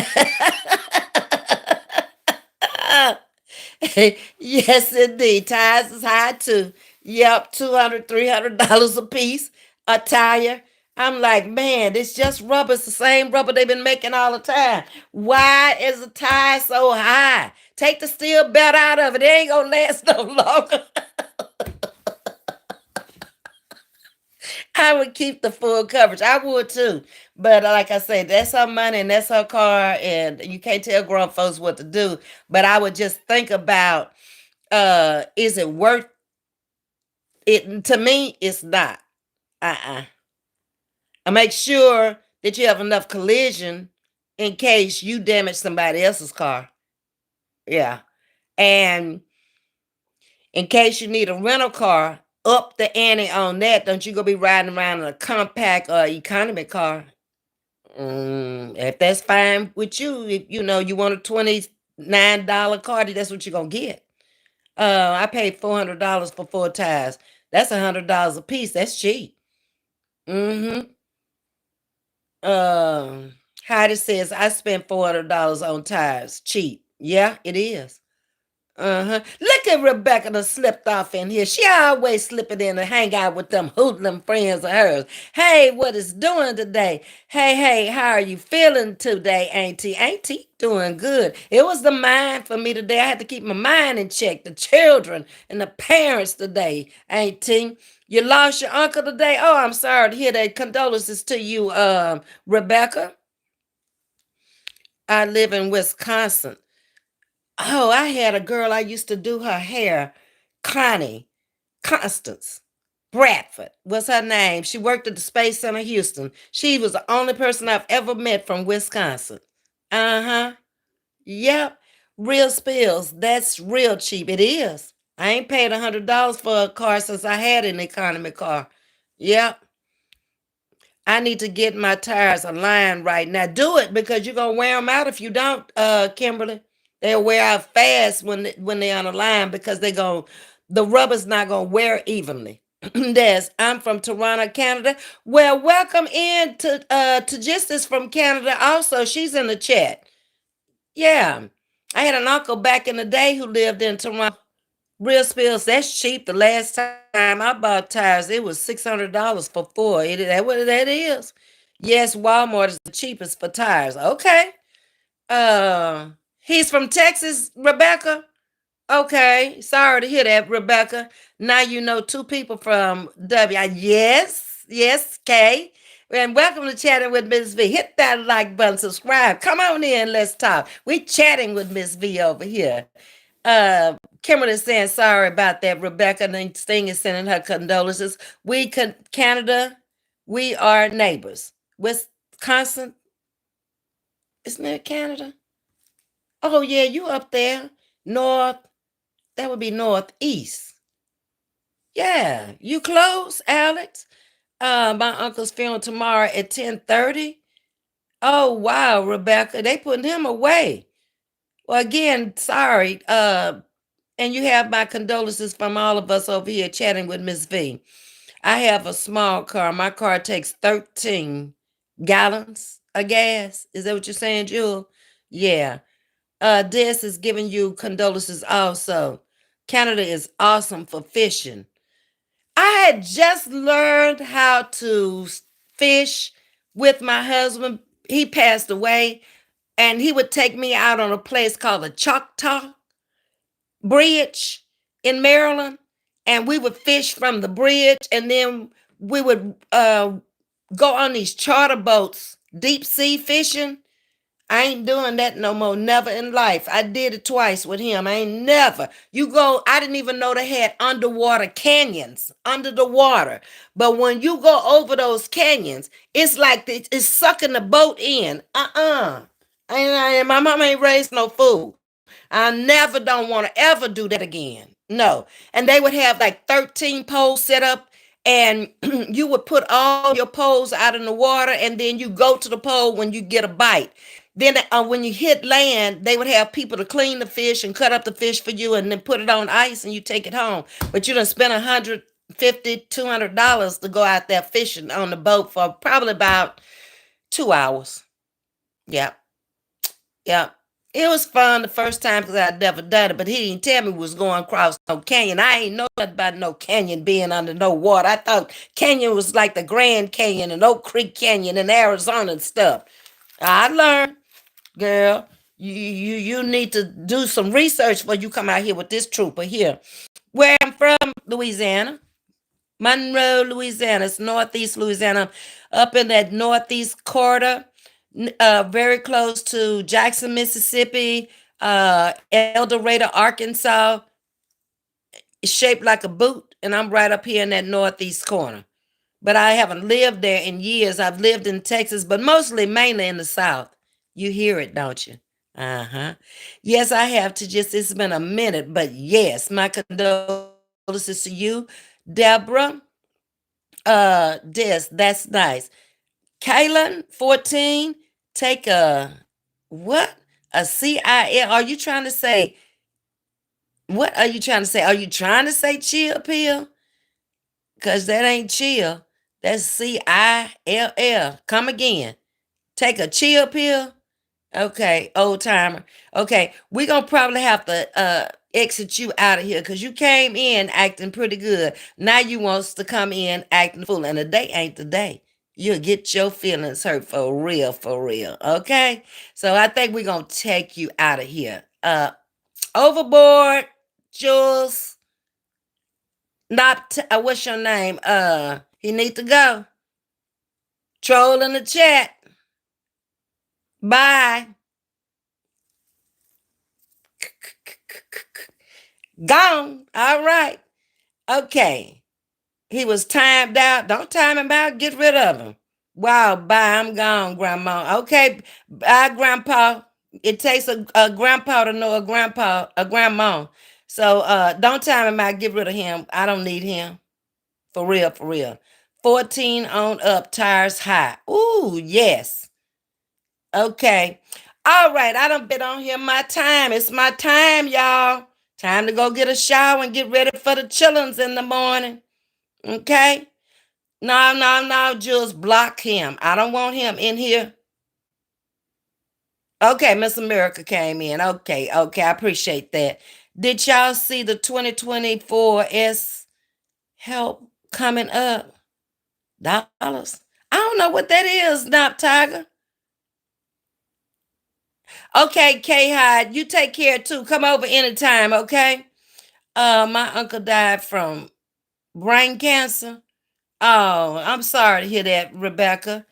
Yes, indeed. Tires is high too. Yep, $200, $300 a piece. A tire. I'm like, man, it's just rubber. It's the same rubber they've been making all the time. Why is the tire so high? Take the steel belt out of it. It ain't gonna last no longer. I would keep the full coverage. I would too. But like I said, that's her money and that's her car, and you can't tell grown folks what to do. But I would just think about, is it worth it? To me, it's not. Uh-uh. I make sure that you have enough collision in case you damage somebody else's car. Yeah. And in case you need a rental car, up the ante on that. Don't you go be riding around in a compact or economy car. If that's fine with you, if you know you want a $29 car, that's what you're gonna get. I paid $400 for 4 tires. That's $100 a piece. That's cheap. Mm-hmm. Um, Heidi says I spent $400 on tires. Cheap. Yeah, it is. Uh-huh. Look at Rebecca that slipped off in here. She always slipping in and hang out with them hoodlum friends of hers. Hey, what is doing today? Hey, how are you feeling today, Auntie? Auntie, doing good. It was the mind for me today. I had to keep my mind in check. The children and the parents today, Auntie. You lost your uncle today? Oh, I'm sorry to hear that. Condolences to you, Rebecca. I live in Wisconsin. Oh, I had a girl I used to do her hair, Connie, Constance Bradford was her name. She worked at the Space Center Houston. She was the only person I've ever met from Wisconsin. Uh-huh. Yep. Real spills. That's real cheap. It is. I ain't paid $100 for a car since I had an economy car. Yep. I need to get my tires aligned right now. Do it because you're gonna wear them out if you don't, Kimberly. They'll wear out fast when they're on a line because the rubber's not gonna wear evenly. Yes, I'm from Toronto, Canada. Well, welcome in to Justice from Canada. Also, she's in the chat. Yeah, I had an uncle back in the day who lived in Toronto. Real spills, that's cheap. The last time I bought tires, it was $600 for four. That what that is? Yes, Walmart is the cheapest for tires. Okay. Uh, he's from Texas, Rebecca. Okay, sorry to hear that, Rebecca. Now you know two people from W. Yes, Kay. And welcome to Chatting with Ms.V. Hit that like button, subscribe. Come on in, let's talk. We chatting with Ms.V over here. Kimberly saying sorry about that. Rebecca and Sting is sending her condolences. Canada, we are neighbors. Wisconsin, isn't that Canada? Oh yeah, you up there. North, that would be northeast. Yeah, you close, Alex. My uncle's funeral tomorrow at 10:30. Oh wow, Rebecca, they putting him away. Well, again, sorry. And you have my condolences from all of us over here chatting with Miss V. I have a small car. My car takes 13 gallons of gas. Is that what you're saying, Jewel? Yeah. Des is giving you condolences also. Canada is awesome for fishing. I had just learned how to fish with my husband. He passed away, and he would take me out on a place called the Choctaw Bridge in Maryland, and we would fish from the bridge, and then we would go on these charter boats, deep sea fishing. I ain't doing that no more. Never in life. I did it twice with him. I ain't never. You go, I didn't even know they had underwater canyons under the water. But when you go over those canyons, it's like it's sucking the boat in. And my mama ain't raised no fool. I never don't want to ever do that again. No. And they would have like 13 poles set up, and you would put all your poles out in the water, and then you go to the pole when you get a bite. Then when you hit land, they would have people to clean the fish and cut up the fish for you and then put it on ice and you take it home. But you done spend $150, $200 to go out there fishing on the boat for probably about 2 hours. Yeah. Yeah. It was fun the first time because I'd never done it, but he didn't tell me we was going across no canyon. I ain't know nothing about no canyon being under no water. I thought canyon was like the Grand Canyon and Oak Creek Canyon in Arizona and stuff. I learned, girl. You need to do some research before you come out here with this trooper here. Where I'm from, Louisiana. Monroe, Louisiana. It's northeast Louisiana, up in that northeast quarter, very close to Jackson, Mississippi, El Dorado, Arkansas. It's shaped like a boot, and I'm right up here in that northeast corner. But I haven't lived there in years. I've lived in Texas, but mainly in the South. You hear it, don't you? Uh-huh. Yes, I have to just, it's been a minute, but yes, my condolences to you, Deborah. Des, that's nice. Kaylin, 14, take what? A CIL. Are you trying to say, what are you trying to say? Are you trying to say chill pill? Because that ain't chill. That's CILL. Come again. Take a chill pill. Okay, old timer. Okay, we're gonna probably have to exit you out of here because you came in acting pretty good. Now you wants to come in acting fool, and the day ain't the day. You'll get your feelings hurt for real, for real. Okay? So I think we're gonna take you out of here. Overboard, Jules. Not what's your name? He need to go. Troll in the chat. Bye. Gone. All right. Okay. He was timed out. Don't time him out. Get rid of him. Wow. Bye. I'm gone, Grandma. Okay. Bye, Grandpa. It takes a grandpa to know a grandma. So don't time him out. Get rid of him. I don't need him. For real, for real. 14 on up. Tires high. Ooh, yes. Okay. All right. I done been on here my time. It's my time, y'all. Time to go get a shower and get ready for the chillins in the morning. Okay? No, no, no. Just block him. I don't want him in here. Okay, Miss America came in. Okay, okay. I appreciate that. Did y'all see the 2024 S help coming up? Dollars. I don't know what that is, Not Tiger. Okay, K Hyde, you take care too. Come over anytime, okay? My uncle died from brain cancer. Oh, I'm sorry to hear that, Rebecca.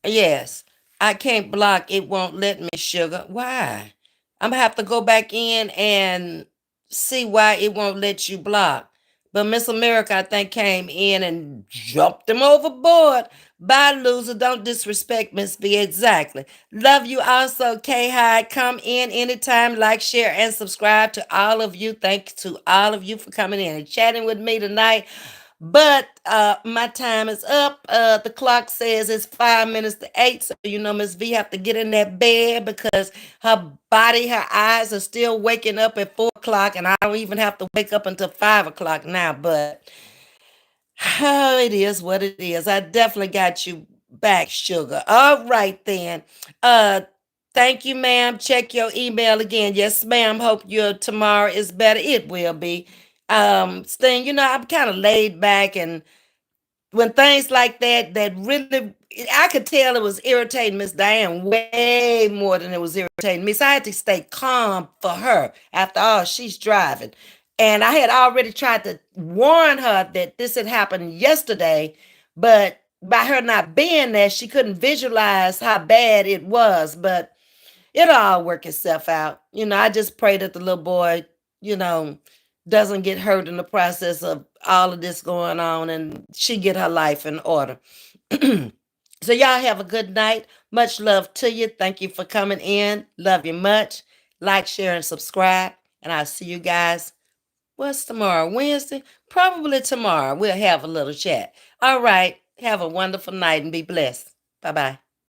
Yes, I can't block. It won't let me, sugar. Why? I'm gonna have to go back in and see why it won't let you block. But Miss America, I think, came in and jumped him overboard. Bye, loser. Don't disrespect Miss V. Exactly. Love you also, K Hyde. Come in anytime, like, share, and subscribe to all of you. Thanks to all of you for coming in and chatting with me tonight. But my time is up. The clock says it's 5 minutes to 8. So you know Miss V have to get in that bed because her body, her eyes are still waking up at 4 o'clock, and I don't even have to wake up until 5 o'clock now. But it is what it is. I definitely got you back, sugar. All right then. Uh thank you, ma'am. Check your email again. Yes, ma'am. Hope your tomorrow is better. It will be. Sting, I'm kind of laid back, and when things like that really, I could tell it was irritating Miss Diane way more than it was irritating me. So I had to stay calm for her. After all, she's driving. And I had already tried to warn her that this had happened yesterday, but by her not being there, she couldn't visualize how bad it was. But it'll all work itself out. I just pray that the little boy, you know, doesn't get hurt in the process of all of this going on, and she get her life in order. So y'all have a good night. Much love to you. Thank you for coming in. Love you much. Like, share, and subscribe. And I'll see you guys. What's tomorrow? Wednesday? Probably tomorrow. We'll have a little chat. All right. Have a wonderful night and be blessed. Bye bye.